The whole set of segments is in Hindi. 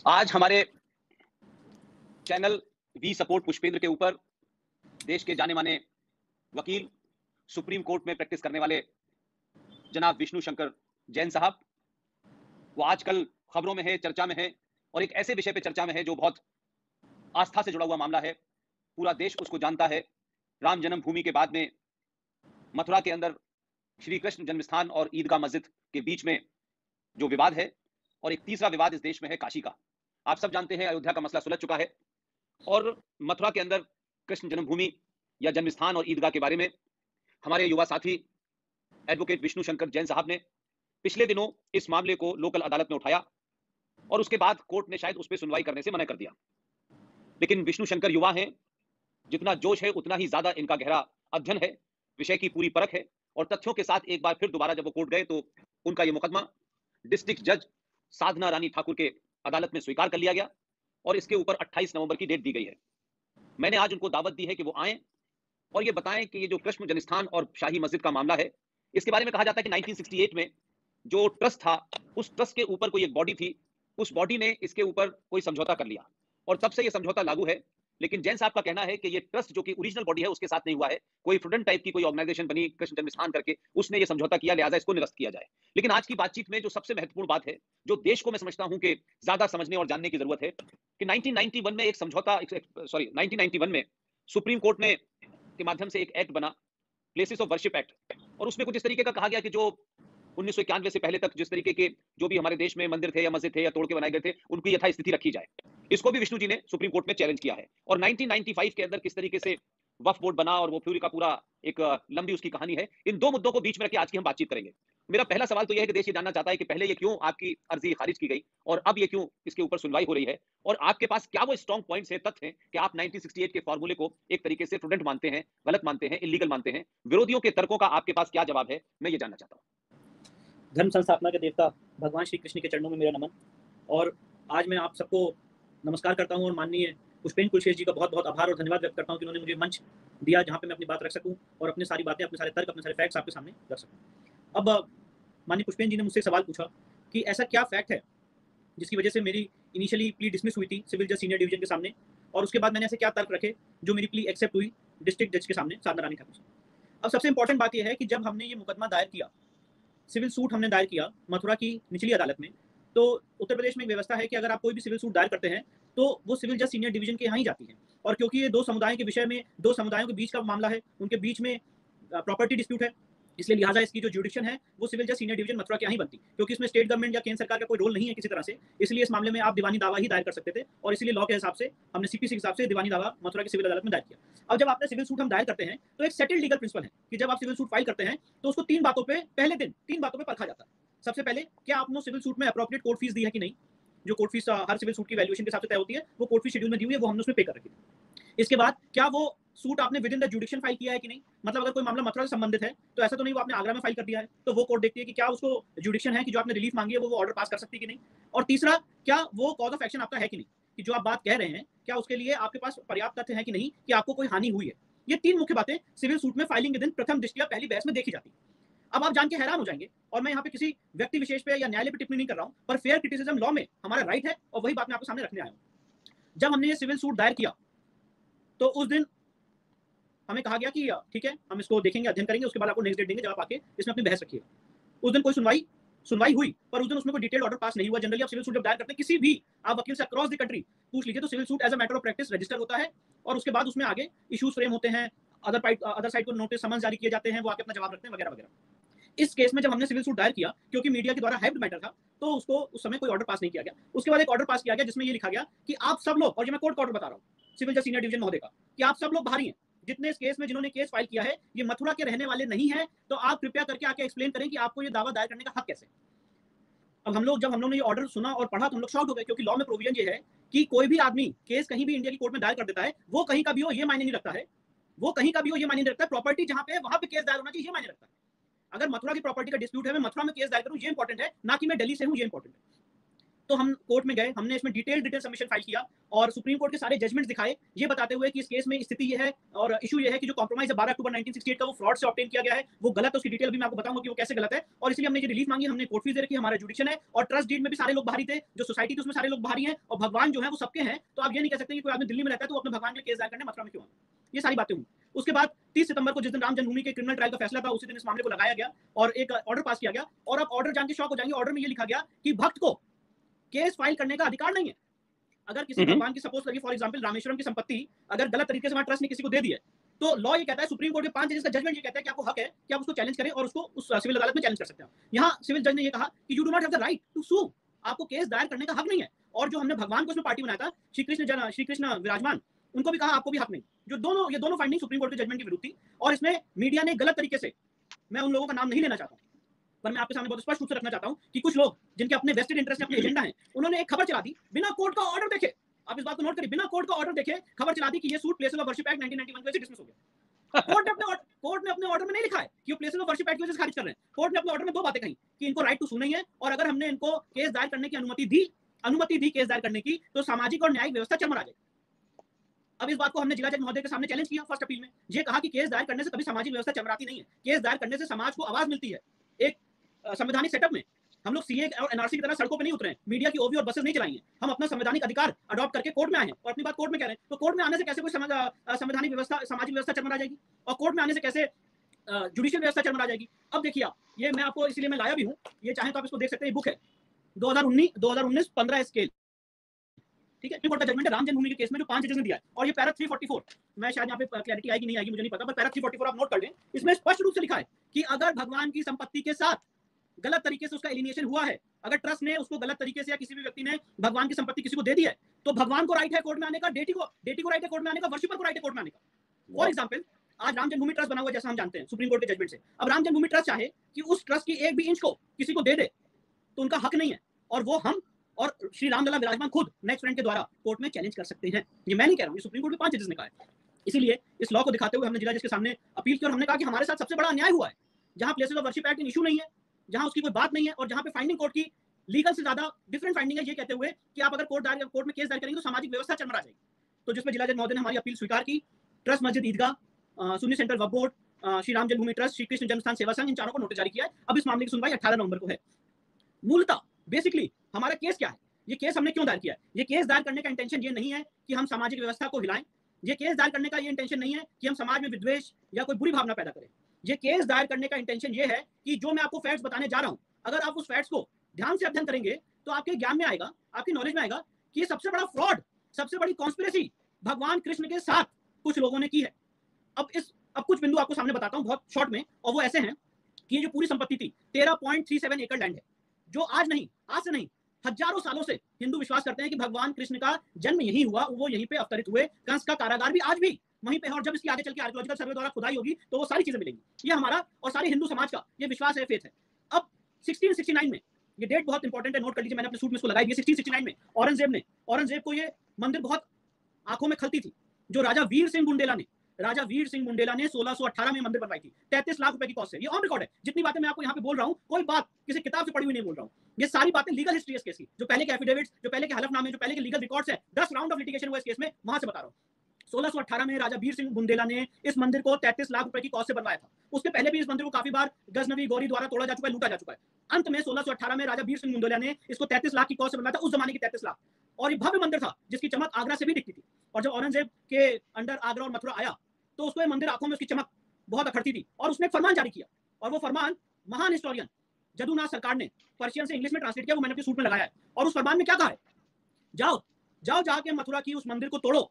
आज हमारे चैनल वी सपोर्ट पुष्पेंद्र के ऊपर देश के जाने माने वकील, सुप्रीम कोर्ट में प्रैक्टिस करने वाले जनाब विष्णु शंकर जैन साहब, वो आजकल खबरों में है, चर्चा में है और एक ऐसे विषय पे चर्चा में है जो बहुत आस्था से जुड़ा हुआ मामला है। पूरा देश उसको जानता है। राम जन्मभूमि के बाद में मथुरा के अंदर श्री कृष्ण जन्मस्थान और ईदगाह मस्जिद के बीच में जो विवाद है, और एक तीसरा विवाद इस देश में है काशी का। आप सब जानते हैं अयोध्या का मसला सुलझ चुका है और मथुरा के अंदर कृष्ण जन्मभूमि या जन्मस्थान और ईदगाह के बारे में हमारे युवा साथी एडवोकेट विष्णु शंकर जैन साहब ने पिछले दिनों इस मामले को लोकल अदालत में उठाया और उसके बाद कोर्ट ने शायद उस पर सुनवाई करने से मना कर दिया। लेकिन विष्णु शंकर युवा हैं, जितना जोश है उतना ही ज्यादा इनका गहरा अध्ययन है, विषय की पूरी परख है और तथ्यों के साथ एक बार फिर दोबारा जब वो कोर्ट गए तो उनका ये मुकदमा डिस्ट्रिक्ट जज साधना रानी ठाकुर के अदालत में स्वीकार कर लिया गया और इसके ऊपर 28 नवंबर की डेट दी गई है। मैंने आज उनको दावत दी है कि वो आएं और ये बताएं कि ये जो कृष्ण जन्मस्थान और शाही मस्जिद का मामला है, इसके बारे में कहा जाता है कि 1968 में जो ट्रस्ट था, उस ट्रस्ट के ऊपर कोई एक बॉडी थी, उस बॉडी ने इसके ऊपर कोई समझौता कर लिया और तब से ये समझौता लागू है। लेकिन जैन साहब का कहना है कि ये ट्रस्ट जो कि ओरिजिनल बॉडी है उसके साथ नहीं हुआ है, कोई फ्रॉडन टाइप की कोई ऑर्गेनाइजेशन बनी कृष्ण जन्मस्थान करके, उसने ये समझौता किया, लिहाजा इसको निरस्त किया जाए। लेकिन आज की बातचीत में जो सबसे महत्वपूर्ण बात है, जो देश को मैं समझता हूं कि ज्यादा समझने और जानने की जरूरत है, कि 1991 में एक समझौता, सॉरी 1991 में सुप्रीम कोर्ट में के माध्यम से एक एक्ट बना, प्लेसेस ऑफ वर्शिप एक्ट, और उसमें कुछ इस तरीके का कहा गया कि जो 1991 से पहले तक जिस तरीके के जो भी हमारे देश में मंदिर थे या मस्जिद थे या तोड़ के बनाए गए थे, उनकी यथास्थिति रखी जाए। इसको भी विष्णु जी ने सुप्रीम कोर्ट में चैलेंज किया है। और 1995 के अंदर किस तरीके से वक्फ बोर्ड बना और वो पूरी का पूरा एक लंबी उसकी कहानी है। इन दो मुद्दों को बीच में रख के आज की हम बातचीत करेंगे। मेरा पहला सवाल तो यह है कि देश ये जानना चाहता है कि पहले ये क्यों आपकी अर्जी खारिज की गई और अब ये क्यों इसके ऊपर सुनवाई हो रही है, और आपके पास क्या वो स्ट्रॉन्ग पॉइंट्स है, तथ्य हैं कि आप 1968 के फॉर्मूले को एक तरीके से प्रूडेंट मानते हैं, गलत मानते हैं, इलीगल मानते हैं। विरोधियों के तर्कों का आपके पास क्या जवाब है, मैं ये जानना चाहता हूँ। धर्म संस्थापना के देवता भगवान श्री कृष्ण के चरणों में मेरा नमन। और आज मैं आप सबको नमस्कार करता हूं और माननीय पुष्पेंद्र कुलशेष जी का बहुत बहुत आभार और धन्यवाद व्यक्त करता हूं कि उन्होंने मुझे मंच दिया जहां पे मैं अपनी बात रख सकूं और अपनी सारी बातें, अपने सारे तर्क, अपने सारे फैक्ट्स आपके सामने रख सकूं। अब माननीय पुष्पेंद्र जी ने मुझसे सवाल पूछा कि ऐसा क्या फैक्ट है जिसकी वजह से मेरी इनिशियली प्ली डिसमिस हुई थी सिविल जज सीनियर डिवीजन के सामने, और उसके बाद मैंने ऐसे क्या तर्क रखे जो मेरी प्ली एक्सेप्ट हुई डिस्ट्रिक्ट जज के सामने, साधना रानी ठाकुर से। अब सबसे इंपॉर्टेंट बात यह है कि जब हमने ये मुकदमा दायर किया, सिविल सूट हमने दायर किया मथुरा की निचली अदालत में, तो उत्तर प्रदेश में एक व्यवस्था है कि अगर आप कोई भी सिविल सूट दायर करते हैं तो वो सिविल जज सीनियर डिवीजन के यहाँ ही जाती है। और क्योंकि ये दो समुदायों के विषय में, दो समुदायों के बीच का मामला है, उनके बीच में प्रॉपर्टी डिस्प्यूट है, इसलिए लिहाजा इसकी जो जुडिक्शन है वो सिविल जज सीनियर डिवीजन मथुरा के यहाँ ही बनती, क्योंकि इसमें स्टेट गवर्नमेंट या केंद्र सरकार का कोई रोल नहीं है किसी तरह से। इसलिए इस मामले में आप दीवानी दावा ही दायर कर सकते थे और इसीलिए लॉ के हिसाब से हमने सीपीसी के हिसाब से दीवानी दावा मथुरा की सिविल अदालत में दायर किया। अब जब आपने सिविल सूट हम दायर करते हैं तो एक सेटल्ड लीगल प्रिंसिपल है कि जब आप सिविल सूट फाइल करते हैं तो उसको तीन बातों पर, पहले दिन तीन बातों पर परखा जाता है। सबसे पहले, क्या आपने सिविल सूट में अप्रोप्रिएट कोर्ट फीस दी है कि नहीं। जो कोर्ट फीस हर सिविल सूट की वैल्यूएशन के हिसाब से तय होती है, वो कोर्ट फीस शेड्यूल में दी हुई है, वो हमने उसमें पे कर रखी थी। इसके बाद, क्या वो सूट आपने विद इन द जुडिक्शन फाइल किया है कि नहीं। मतलब अगर कोई मामला मथुरा से संबंधित है तो ऐसा तो नहीं वो आपने आगरा में फाइल कर दिया है, तो वो कोर्ट देखती है कि क्या उसको जुडिक्शन है कि जो आपने रिलीफ मांगी है वो ऑर्डर पास कर सकती है कि नहीं। और तीसरा, क्या वो कॉज ऑफ एक्शन आपका है कि नहीं, कि जो आप बात कह रहे हैं क्या उसके लिए आपके पास पर्याप्त तथ्य है कि नहीं कि आपको कोई हानि हुई है। ये तीन मुख्य बातें सिविल सूट में फाइलिंग के दिन प्रथम दृष्टया पहली बहस में देखी जाती है। अब आप जान के हैरान हो जाएंगे, और मैं यहाँ पे किसी व्यक्ति विशेष पे या न्यायालय पे टिप्पणी नहीं कर रहा हूँ, पर फेयर क्रिटिसिज्म लॉ में हमारा राइट है और वही बात मैं आपके सामने रखने आया हूँ। जब हमने ये सिविल सूट दायर किया तो उस दिन हमें कहा गया कि ठीक है, हम इसको देखेंगे, अध्ययन करेंगे, उसके बाद आपको नेक्स्ट डेट देंगे जब आप आके इसमें अपनी बहस रखिएगा। उस दिन कोई सुनवाई हुई, पर उस दिन उसमें कोई डिटेल्ड ऑर्डर पास नहीं हुआ। जनरली आप सिविल सूट जब दायर करते हैं, किसी भी आप वकील से अक्रॉस द कंट्री पूछ लीजिए, तो civil suit as a matter of practice register होता है और उसके बाद उसमें आगे इश्यूज फ्रेम होते हैं, अदर साइड को नोटिस समन्स जारी किए जाते हैं, वो आके अपना जवाब रखते हैं वगैरह वगैरह। इस केस में जब हमने सिविल सूट दायर किया, क्योंकि मीडिया के द्वारा हाइप्ड मैटर था, तो उसको उस समय कोई ऑर्डर पास नहीं किया गया। उसके बाद एक ऑर्डर पास किया गया जिसमें ये लिखा गया कि आप सब लोग, और ये मैं कोर्ट का ऑर्डर बता रहा हूँ सिविल जज सीनियर डिवीजन महोदय का, कि आप सब लोग बाहरी हैं, जितने इस केस में जिन्होंने केस फाइल किया है ये मथुरा के रहने वाले नहीं है, तो आप कृपया करके आके एक्सप्लेन करें कि आपको ये दावा दायर करने का हक कैसे। अब जब हम लोगों ने ये ऑर्डर सुना और पढ़ा तो हम लोग शॉक हो गए, क्योंकि लॉ में प्रोविजन ये है कि कोई भी आदमी केस कहीं भी इंडिया की कोर्ट में दायर कर देता है, वो कहीं का भी हो ये मायने नहीं रखता है, वो कहीं का भी हो ये मायने नहीं रखता है, प्रॉपर्टी जहां पे है वहां पे केस दायर होना चाहिए ये मायने रखता है। अगर मथुरा की प्रॉपर्टी का डिस्प्यूट है, मैं मथुरा में केस दायर करूं ये इंपॉर्टेंट है, ना कि मैं दिल्ली से हूं ये इंपॉर्टेंट है। तो हम कोर्ट में गए, हमने इसमें डिटेल सबमिशन फाइल किया और सुप्रीम कोर्ट के सारे जजमेंट्स दिखाए, ये बताते हुए कि इस केस में स्थिति ये है और इशू ये है कि जो कॉम्प्रोमाइज है 12 अक्टूबर 1968 का वो फ्रॉड से ऑब्टेन किया गया है, वो गलत है। उसकी डिटेल भी मैं आपको बताऊंगा कि वो कैसे गलत है और इसलिए हमने ये रिलीफ मांगी, हमने कोर्ट फीस दे रखी, हमारा जुडिक्शन है और ट्रस्ट डीड में भी सारे लोग बाहरी थे, जो सोसाइटी थी उसमें सारे लोग बाहरी हैं और भगवान जो है वो सबके हैं। तो आप ये नहीं कह सकते कि कोई आदमी दिल्ली में रहता है तो अपने भगवान के केस दायर करने मथुरा में क्यों आना। ये सारी बातें हुई। उसके बाद 30 सितंबर को जिस दिन राम जन्मभूमि के क्रिमिनल ट्रायल का फैसला था, उसी दिन इस मामले को लगाया गया और एक ऑर्डर पास किया गया। और अब ऑर्डर जान के शॉक हो जाएंगे, ऑर्डर में ये लिखा गया कि भक्त को केस फाइल करने का अधिकार नहीं है। अगर किसी भगवान की सपोज करिए फॉर एग्जांपल रामेश्वरम की संपत्ति अगर गलत तरीके से ट्रस्ट ने किसी को दे दी है, तो लॉ ये कहता है, सुप्रीम कोर्ट के 5 जजेस का जजमेंट ये कहता है कि आपको हक है कि आप उसको चैलेंज करें और उसको उस सिविल अदालत में चैलेंज कर सकते हैं। यहाँ सिविल जज ने ये कहा कि you do not have the right to sue, आपको केस दायर करने का हक नहीं है। और जो हमने भगवान को उसमें पार्टी बनाया था, श्री कृष्ण विराजमान, उनको भी कहा आपको भी हक नहीं। जो ये दोनों फाइंडिंग सुप्रीम कोर्ट के जजमेंट की विरुद्ध थी और इसमें मीडिया ने गलत तरीके से, मैं उन लोगों का नाम नहीं लेना चाहता पर मैं आपके सामने बहुत स्पष्ट रूप से रखना चाहता हूं कि कुछ लोग जिनके अपने वेस्टेड इंटरेस्ट है, अपने एजेंडा है, उन्होंने एक खबर चला दी बिना कोर्ट का ऑर्डर देखे। आप इस बात को नोट करिए, बिना कोर्ट का ऑर्डर देखे खबर चला दी कि ये suit places of worship act 1991 की वजह से डिसमिस हो गया। कोर्ट ने अपने ऑर्डर में नहीं लिखा है कि वो प्लेसेस ऑफ वर्शिप एक्ट की वजह से खारिज कर रहे हैं। कोर्ट ने अपने ऑर्डर में दो बातें कही कि इनको राइट टू सू नहीं है और अगर हमने इनको केस दायर करने की अनुमति दी केस दायर करने की, तो सामाजिक और न्यायिक व्यवस्था चरमरा जाएगी। अब इस बात को हमने जिला जज महोदय के सामने चैलेंज किया फर्स्ट अपील में, ये कहा कि केस दायर करने से कभी सामाजिक व्यवस्था चरमराती नहीं है, केस दायर करने से समाज को आवाज मिलती है। एक संवैधानिक सेटअप में हम लोग सीए और एनआरसी की तरह सड़कों पे नहीं उतरे हैं, मीडिया की ओवी और बसेस नहीं चलाई हैं, हम अपना संवैधानिक अधिकार अडॉप्ट करके कोर्ट में आए हैं और अपनी बात कोर्ट में कह रहे हैं। तो कोर्ट में आने से कैसे कोई संवैधानिक व्यवस्था, सामाजिक व्यवस्था चरमरा जाएगी और कोर्ट में आने से कैसे जुडिशियल व्यवस्था चरमरा जाएगी। अब देखिए आप, ये मैं आपको इसलिए मैं लाया भी हूँ, ये चाहे तो आप इसको देख सकते हैं, बुक है 2019 15 स्केल, ठीक है, कोर्ट का जजमेंट है राम जन्मभूमि के केस में जो 5 जजेस ने दिया है। और ये पैरा 344, मैं शायद यहाँ पे क्लैरिटी आएगी नहीं आएगी मुझे नहीं पता, पर पैरा 344 आप नोट कर लें। इसमें स्पष्ट रूप से लिखा है कि अगर भगवान की संपत्ति के साथ गलत तरीके से उसका एलिमिनेशन हुआ है, अगर ट्रस्ट ने उसको गलत तरीके से या किसी भी व्यक्ति ने भगवान की संपत्ति किसी को दे दी है, तो भगवान को राइट है कोर्ट में आने का, डेटी को राइट है कोर्ट में आने का, वर्शिपर को राइट है कोर्ट में आने का। फॉर एग्जाम्पल, आज राम जन्मभूमि ट्रस्ट बना हुआ जैसा हम जानते हैं सुप्रीम कोर्ट के जजमेंट से। अब राम जन्मभूमि ट्रस्ट चाहे कि उस ट्रस्ट की एक भी इंच को किसी को दे दे तो उनका हक नहीं है, और वो हम और श्री रामलला विराजमान खुद नेक्स्ट फ्रेंड के द्वारा कोर्ट में चैलेंज कर सकते हैं। ये मैं नहीं कह रहा हूँ, ये सुप्रीम कोर्ट के 5 जजेस ने कहा है। इसीलिए इस लॉ को दिखाते हुए हमने जिला जज के सामने अपील की और हमने कहा कि हमारे साथ सबसे बड़ा अन्याय हुआ है, जहां places of worship act in issue नहीं है, जहां उसकी कोई बात नहीं है और जहां पे फाइंडिंग कोर्ट की लीगल से ज्यादा डिफरेंट फाइंडिंग है, ये कहते हुए कि आप अगर कोर्ट में केस दायर करेंगे तो सामाजिक व्यवस्था चरमरा जाएगी। तो जिसमें जिला जज महोदय ने हमारी अपील स्वीकार की। ट्रस्ट मस्जिद ईदगाह, सुन्नी सेंट्रल वक्फ बोर्ड, श्री राम जन्मभूमि ट्रस्ट, श्री कृष्ण जन्मस्थान सेवा संघ, इन चारों को नोटिस जारी किया है। अब इस मामले की सुनवाई 18 नवंबर को है। मूलतः बेसिकली हमारा केस क्या है, ये केस हमने क्यों दायर किया है? ये केस दायर करने का इंटेंशन ये नहीं है कि हम सामाजिक व्यवस्था को हिलाएं, ये केस दायर करने का ये इंटेंशन नहीं है कि हम समाज में विद्वेष या कोई बुरी भावना पैदा करें। ये केस दायर करने का इंटेंशन ये है कि जो मैं आपको फैक्ट्स बताने जा रहा हूं, अगर आप उस फैक्ट्स को ध्यान से अध्ययन करेंगे तो आपके ज्ञान में आएगा, आपकी नॉलेज में आएगा कि ये सबसे बड़ा फ्रॉड, सबसे बड़ी कॉन्स्पिरेसी भगवान कृष्ण के साथ कुछ लोगों ने की है। अब कुछ बिंदु आपको सामने बताता हूं बहुत शॉर्ट में, और वो ऐसे हैं कि ये जो पूरी संपत्ति थी 13.37 एकड़ लैंड है, जो आज से नहीं हजारों सालों से हिंदू विश्वास करते हैं कि भगवान कृष्ण का जन्म यहीं हुआ, वो यहीं पे अवतरित हुए, कंस का कारागार भी आज भी वहीं पे है, और जब इसकी आगे चल के आर्कियोलॉजिकल सर्वे द्वारा खुदाई होगी तो वो सारी चीजें मिलेंगी। ये हमारा और सारे हिंदू समाज का ये विश्वास है, फेथ है। अब 1669 में, ये डेट बहुत इंपॉर्टेंट है, नोट कर लीजिए, मैंने अपने सूट में इसको लगाई। 1669 में औरंगजेब को ये मंदिर बहुत आंखों में खलती थी, जो राजा वीर सिंह बुंडेला ने 1618 में मंदिर बनवाई थी, 33 लाख रुपए की कॉस्ट है। ये ऑन रिकॉर्ड है, जितनी बातें मैं आपको यहाँ पे बोल रहा हूँ, कोई बात किसी किताब से पढ़ी हुई नहीं बोल रहा हूँ, ये सारी बातें लीगल हिस्ट्री है इस केस की, जो पहले के एफिडेविट्स, जो पहले के हलफनामे, जो पहले के लीगल रिकॉर्ड्स है, 10 राउंड ऑफ लिटिगेशन हुआ इस केस में, वहां से बता रहा हूँ। 1618 में राजा वीर सिंह बुंदेला ने इस मंदिर को 33 लाख रुपए की कॉस्ट से बनवाया था। उसके पहले भी इस मंदिर को काफी बार गजनवी गौरी द्वारा तोड़ा जा चुका है, लूटा जा चुका है। अंत में 1618 में राजा वीर सिंह बुंदेला ने इसको 33 लाख की कॉस्ट से बनवाया था, उस जमाने की 33 लाख, और ये भव्य मंदिर था जिसकी चमक आगरा से भी दिखती थी। और जब औरंगजेब के अंडर आगरा और मथुरा आया तो उसको ये मंदिर आंखों में उसकी चमक बहुत अखरती थी, और उसने एक फरमान जारी किया, और वो फरमान महान हिस्टोरियन जदुनाथ सरकार ने पर्शियन से इंग्लिश में ट्रांसलेट किया, वो मैंने अपने सूट में लगाया है। और उस फरमान में क्या कहा है, जाओ जाके मथुरा की उस मंदिर को तोड़ो।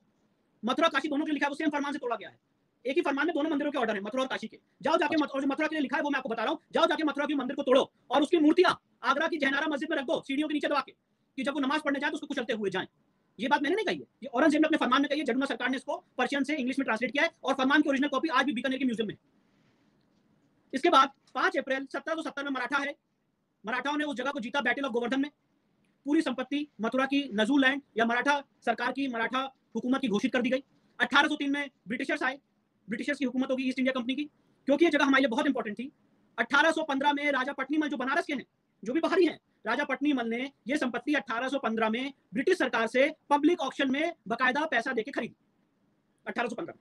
मथुरा काशी दोनों के लिखा है, वो सेम फरमान से तोड़ा गया है। एक ही फरमान में दोनों मंदिरों के ऑर्डर है, मथुरा और काशी के। जाओ जाके मथुरा के लिए लिखा है वो मैं आपको बता रहा हूँ, जाओ जाके मथुरा की मंदिर को तोड़ो और उसकी मूर्तियां आगरा की जहनारा मस्जिद में रख दो, सीढ़ियों के नीचे दबा के, कि जब वो नमाज पढ़ने जाए तो उसको कुचलते हुए जाएं। ये बात मैंने नहीं कही है, ये औरंगजेब ने अपने फरमान में कही है, जदुनाथ सरकार ने इसको पर्शियन से इंग्लिश में ट्रांसलेट किया है, और फरमान की ओरिजिनल कॉपी आज भी बीकानेर के म्यूजियम में। इसके बाद 5 अप्रैल 1770 में मराठाओं ने उस जगह को जीता, बैटल ऑफ गोवर्धन में। पूरी संपत्ति मथुरा की नजू लैंड या मराठा सरकार की, मराठा हुकूमत की घोषित कर दी गई। 1803 में ब्रिटिशर्स आए, ब्रिटिशर्स की हुकूमत होगी ईस्ट इंडिया कंपनी की, क्योंकि ये जगह हमारे लिए बहुत इंपॉर्टेंट थी। 1815 में राजा पटनीमल जो बनारस के हैं, जो भी बाहरी हैं, राजा पट्नीमल ने ये संपत्ति 1815 में ब्रिटिश सरकार से पब्लिक ऑक्शन में बकायदा पैसा देके खरीदी 1815 में।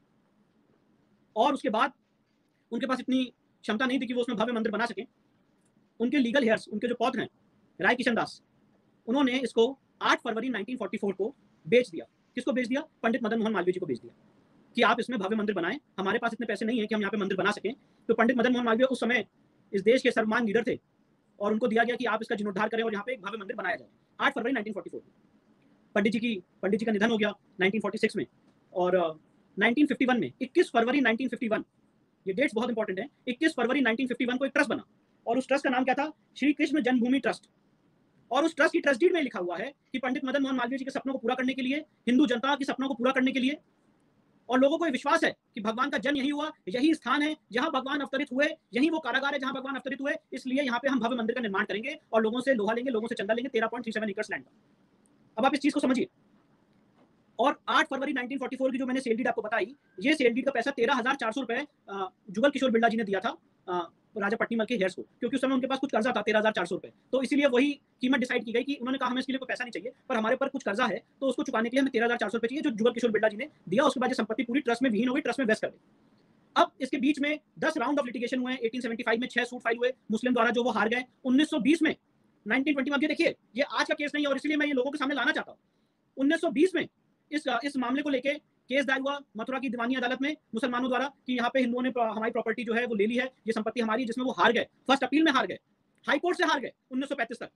और उसके बाद उनके पास इतनी क्षमता नहीं थी कि वो उसमें भव्य मंदिर बना सके। उनके लीगल हेयर्स, उनके जो पौत्र हैं राय किशन दास, उन्होंने इसको 8 फरवरी 1944 को बेच दिया। किसको बेच दिया? पंडित मदन मोहन मालवीय जी को बेच दिया कि आप इसमें भव्य मंदिर बनाएं, हमारे पास इतने पैसे नहीं है कि हम यहाँ पे मंदिर बना सकें। तो पंडित मदन मोहन मालवीय उस समय इस देश के सर्वमान्य लीडर थे और उनको दिया गया कि आप इसका जीर्णोद्धार करें और यहाँ पे एक भव्य मंदिर बनाया जाए। 8 फरवरी 1944 पंडित जी का निधन हो गया 1946 में। और 1951 में 21 फरवरी 1951, ये डेट्स बहुत इंपॉर्टेंट है, 21 फरवरी 1951 को एक ट्रस्ट बना और उस ट्रस्ट का नाम क्या था? श्री कृष्ण जन्मभूमि ट्रस्ट। और उस ट्रस्ट की ट्रस्ट डीड में लिखा हुआ है कि पंडित मदन मोहन मालवीय जी के सपनों को पूरा करने के लिए, हिंदू जनता के सपनों को पूरा करने के लिए, और लोगों को ये विश्वास है कि भगवान का जन्म यही हुआ, यही स्थान है जहां भगवान अवतरित हुए, यही वो कारागार है जहां भगवान अवतरित हुए, इसलिए यहाँ पे हम भव्य मंदिर का निर्माण करेंगे और लोगों से लोहा लेंगे, लोगों से चंदा लेंगे 13.37 एकड़ लैंड का। अब आप इस चीज को समझिए। और 8 फरवरी 1944 की जो मैंने सेल डीड आपको बताई, ये सेल डीड का पैसा 13,400 रुपए जुगल किशोर बिरला जी ने दिया था राजा पट्नीमल के हेयर्स को, क्योंकि उस समय उनके पास कुछ कर्जा था 13,400 रुपए। तो इसीलिए वही कीमत डिसाइड की गई कि उन्होंने कहा हमें इसके लिए कोई पैसा नहीं चाहिए, पर हमारे पर कुछ कर्जा है तो उसको चुकाने के लिए हमें 13,400 रुपए चाहिए, जो जुगल किशोर बिरला जी ने दिया। उसके बाद ये संपत्ति पूरी ट्रस्ट में विहीन हो गई, ट्रस्ट में वेस्ट कर दी। अब इसके बीच में 10 राउंड ऑफ लिटिगेशन हुए। 1875 में 6 सूट फाइल हुए मुस्लिम द्वारा, जो वो हार गए। 1920 में 1920 में, अब ये देखिए ये आज का केस नहीं है और इसलिए मैं ये लोगों के सामने लाना चाहता हूँ। 1920 में इस मामले को लेके केस दायर हुआ मथुरा की दीवानी अदालत में मुसलमानों द्वारा कि यहाँ पे हिंदुओं ने हमारी प्रॉपर्टी जो है वो ले ली है, ये संपत्ति हमारी, जिसमें वो हार गए। फर्स्ट अपील में हार गए, हाई कोर्ट से हार गए 1935 तक।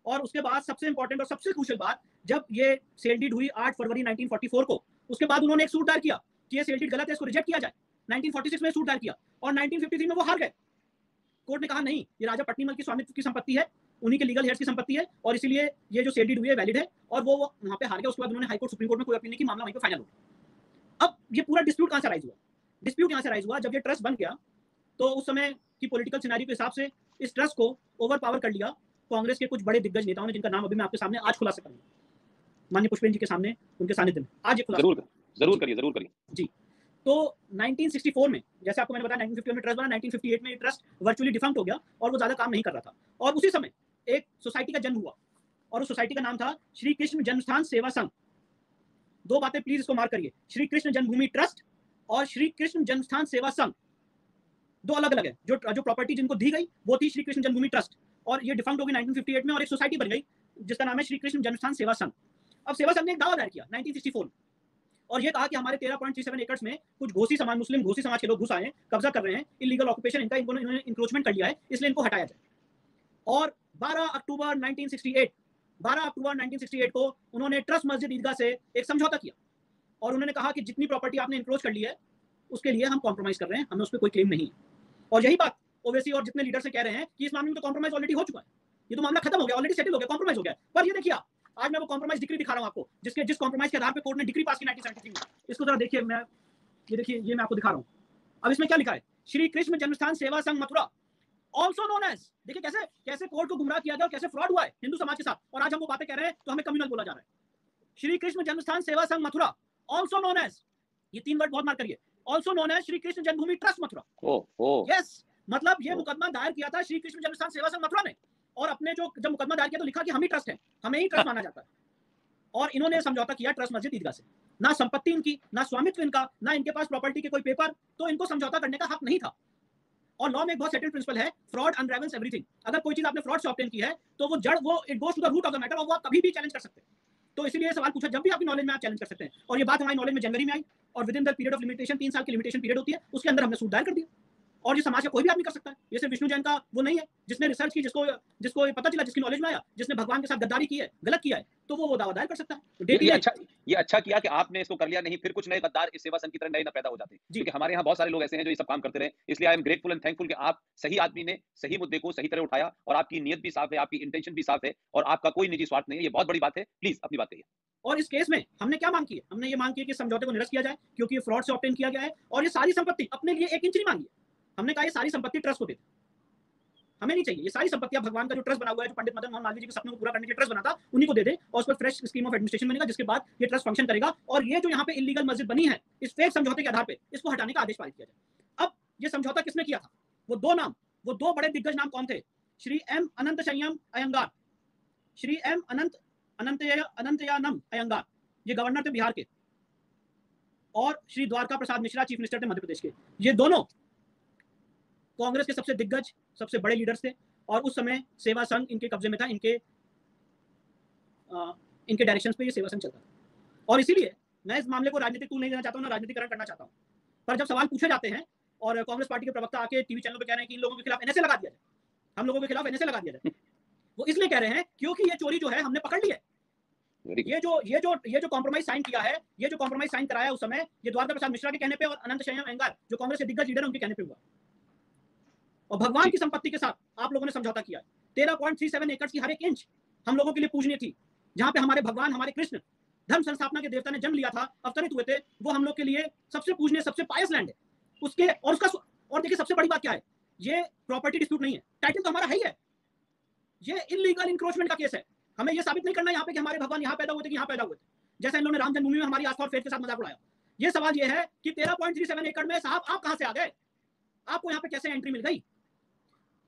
और उसके बाद सबसे इंपॉर्टेंट और सबसे क्रूशियल बात, जब ये सेल डीड हुई 8 फरवरी 1944 को, उसके बाद उन्होंने एक सूट दायर किया कि ये सेल डीड गलत है, इसको रिजेक्ट किया जाए। 1946 में सूट दायर किया और 1953 में वो हार गए। कोर्ट ने कहा नहीं, ये राजा पट्नीमल की स्वामित्व की संपत्ति है, उन्हीं के लीगल हेयर्स की संपत्ति है और इसलिए ये जो सेल डीड हुई है वैलिड है। और वो वहां पे हार गया। उसके बाद उन्होंने हाई कोर्ट, सुप्रीम कोर्ट में कोई अपील नहीं की, मामला वहीं पे फाइनल हो गया। अब ये पूरा डिस्प्यूट कहां से राइज हुआ? डिस्प्यूट यहां से राइज हुआ जब ये ट्रस्ट बन गया तो उस समय की पॉलिटिकल सिनेरियो के हिसाब से इस ट्रस्ट को ओवर पावर कर लिया कांग्रेस के कुछ बड़े दिग्गज नेताओं ने, जिनका नाम अभी मैं आपके सामने आज खुलासा करूंगा, माननीय पुष्पेंद्र जी के सामने, उनके सानिध्य में आज ये खुलासा। जरूर करिए जी। तो 1964 में, जैसे आपको मैंने बताया 1951 में ट्रस्ट बना, 1958 में ये ट्रस्ट वर्चुअली डिफंक्ट हो गया और वो ज्यादा काम नहीं कर रहा था। और उसी समय एक सोसाइटी का जन्म हुआ और उस सोसाइटी का नाम था श्री कृष्ण जन्मस्थान सेवा संघ। दो बातें प्लीज इसको मार्क करिए, श्री कृष्ण जन्मभूमि ट्रस्ट और श्री कृष्ण जन्मस्थान सेवा संघ दो अलग अलग है। जो प्रॉपर्टी जिनको दी गई वो थी श्री कृष्ण जन्मभूमि ट्रस्ट और ये डिफंक्ट हो गई 1958 में और एक सोसाइटी बन गई जिसका नाम है श्री कृष्ण जन्मस्थान सेवा संघ। अब सेवा संघ ने एक दावा दायर किया 1964 में और ये कहा कि हमारे 13.37 एकड़ में कुछ घोसी समाज, मुस्लिम घोसी समाज के लोग घुस आए हैं, कब्जा कर रहे हैं, इलीगल ऑक्यूपेशन इनका, इन्होंने इंक्रोचमेंट कर लिया है, इसलिए इनको हटाया जाए। और 12 अक्टूबर 1968 को उन्होंने ट्रस्ट मस्जिद ईदगाह से एक समझौता किया और उन्होंने कहा कि जितनी प्रॉपर्टी आपने इंक्रोच कर ली है उसके लिए हम कॉम्प्रोमाइज कर रहे हैं, हमें उस पर कोई क्लेम नहीं है। और यही बात ओवैसी और जितने लीडर से कह रहे हैं कि इस मामले में तो कॉम्प्रोमाइज ऑलरेडी हो चुका है, ये तो मामला खत्म हो गया, ऑलरेडी सेटल हो गया, कॉम्प्रोमाइज हो गया। पर ये देखिए आज मैं वो कॉम्प्रोमाइज डिक्री दिखा रहा हूं आपको, जिस कॉम्प्रोमाइज के आधार पे कोर्ट ने डिक्री पास की 1973 में। इसको जरा देखिए, ये देखिए, ये मैं आपको दिखा रहा हूं। अब इसमें क्या लिखा है? श्री कृष्ण जन्मस्थान सेवा संघ मथुरा, ऑल्सो नोन एज, देखिए कैसे कोर्ट को गुमराह किया गया और कैसे फ्रॉड हुआ है हिंदू समाज के साथ, और आज हम वो बातें कह रहे हैं तो हमें कम्युनल बोला जा रहा है। श्री कृष्ण जन्मस्थान सेवा संघ मथुरा, ऑल्सो नोन एज, ये 3 वर्ड बहुत मार्क करिए, also known as Shri Krishna Janmabhoomi trust Mathura. Yes, मतलब ये मुकदमा दायर किया था श्री कृष्ण जन्मस्थान सेवा संघ मथुरा ने और अपने जब मुकदमा दायर किया तो लिखा कि हम ही ट्रस्ट है, हमें ही ट्रस्ट माना जाता है। और इन्होंने समझौता किया ट्रस्ट मस्जिद ईदगाह से, ना संपत्ति इनकी, ना स्वामित्व इनका, ना इनके पास प्रॉपर्टी के कोई पेपर, तो इनको समझौता करने का हक नहीं था। और लॉ में एक बहुत सेटल्ड प्रिंसिपल है, फ्रॉड अनरावल्स एवरीथिंग। अगर कोई चीज आपने फ्रॉड से ऑब्टेन की है तो वो जड़, वो it goes to the root of the matter और वो आप कभी भी चैलेंज कर सकते हैं। तो इसीलिए ये सवाल पूछा जब भी आपकी नॉलेज में आप चैलेंज कर सकते हैं। और ये बात हमारी नॉलेज में जनवरी में आई और with in the period of limitation, 3 साल की लिमिटेशन पीरियड होती है, उसके अंदर हमने सूट दायर कर दिया। और ये समाज का कोई भी आदमी कर सकता है, ये सिर्फ विष्णु जैन का वो नहीं है जिसने रिसर्च की, जिसको पता चला, जिसकी नॉलेज में आया, जिसने भगवान के साथ गद्दारी की है, गलत किया है, तो वो दावा दायर कर सकता है। ये अच्छा किया कि आपने इसको कर लिया, नहीं फिर कुछ नए गद्दार इस सेवा संघ की तरह नए ना पैदा हो जाते, क्योंकि हमारे यहाँ बहुत सारे लोग ऐसे हैं जो ये सब काम करते रहे। इसलिए I am grateful and thankful कि आप सही आदमी ने सही मुद्दे को सही तरह उठाया और आपकी नीयत भी साफ है, आपकी इंटेंशन भी साफ है और आपका कोई निजी स्वार्थ नहीं है। ये बहुत बड़ी बात है, प्लीज अपनी बात कहिए। और इस केस में हमने क्या मांग की है? हमने ये मांग की है कि समझौते को निरस्त किया जाए क्योंकि ये फ्रॉड से ऑब्टेन किया गया है और ये सारी संपत्ति अपने लिए 1 इंच नहीं मांगी है। हमने कहा ये सारी संपत्ति ट्रस्ट को दे, हमें नहीं चाहिए। ये सारी संपत्तियां भगवान का जो ट्रस्ट बना हुआ है, जो पंडित मदन मोहन मालवीय जी के सपनों को पूरा करने के ट्रस्ट बना था, उन्हीं को दे दे और उस पर फ्रेश स्कीम ऑफ एडमिनिस्ट्रेशन बनेगा, जिसके बाद ये ट्रस्ट फंक्शन करेगा। और ये जो यहाँ पे इलीगल मस्जिद बनी है इस फेक समझौते के आधार पे, इसको हटाने का आदेश पारित किया जाए। अब ये समझौता किसने किया था? वो 2 बड़े दिग्गज नाम कौन थे? श्री एम अनंतशय्यम अयंगार, श्री एम अनंतयानम अयंगार, ये गवर्नर थे बिहार के, और श्री द्वारका प्रसाद मिश्रा चीफ मिनिस्टर थे मध्य प्रदेश के। ये दोनों कांग्रेस के सबसे दिग्गज, सबसे बड़े लीडर्स थे, और उस समय सेवा संघ इनके कब्जे में था, इनके डायरेक्शंस पे ये सेवा संघ चलता था। और इसीलिए मैं इस मामले को राजनीतिक टूल नहीं देना चाहता हूँ, ना राजनीतिकरण करना चाहता हूँ, पर जब सवाल पूछे जाते हैं और कांग्रेस पार्टी के प्रवक्ता आके टीवी चैनल पे कह रहे हैं कि इन लोगों के खिलाफ एनएसए लगा दिया जाए, हम लोगों के खिलाफ एनएसए लगा दिया जाए, वो इसलिए कह रहे हैं क्योंकि ये चोरी जो है हमने पकड़ ली है। ये जो कॉम्प्रोमाइज साइन किया है, ये जो कॉम्प्रोमाइज साइन कराया उस समय, ये द्वारका प्रसाद मिश्रा के कहने पे और अनंतशय्यम अयंगार जो कांग्रेस के दिग्गज लीडर हैं उनके कहने पे हुआ। और भगवान की संपत्ति के साथ आप लोगों ने समझौता किया है। 13.37 एकड़ की हर एक इंच हम लोगों के लिए पूजनीय थी। जहां पे हमारे भगवान, हमारे कृष्ण, धर्म संस्थापना के देवता ने जन्म लिया था, अवतरित हुए थे, वो हम लोग के लिए सबसे पूजनीय, सबसे पायस लैंड है। उसके और उसका और देखिए सबसे बड़ी बात क्या है, ये प्रॉपर्टी डिस्प्यूट नहीं है, टाइटल तो हमारा है ही है। ये इलीगल इंक्रोचमेंट का केस है। हमें ये साबित नहीं करना यहाँ पे कि हमारे भगवान यहाँ पैदा हुए थे कि यहाँ पैदा हुए थे, जैसा इन लोगों ने राम जन्मभूमि में हमारी आस्था और फेथ के साथ मजाक उड़ाया। ये सवाल ये है कि 13.37 एकड़ में साहब आप कहां से आ गए, आपको यहाँ पे कैसे एंट्री मिल गई?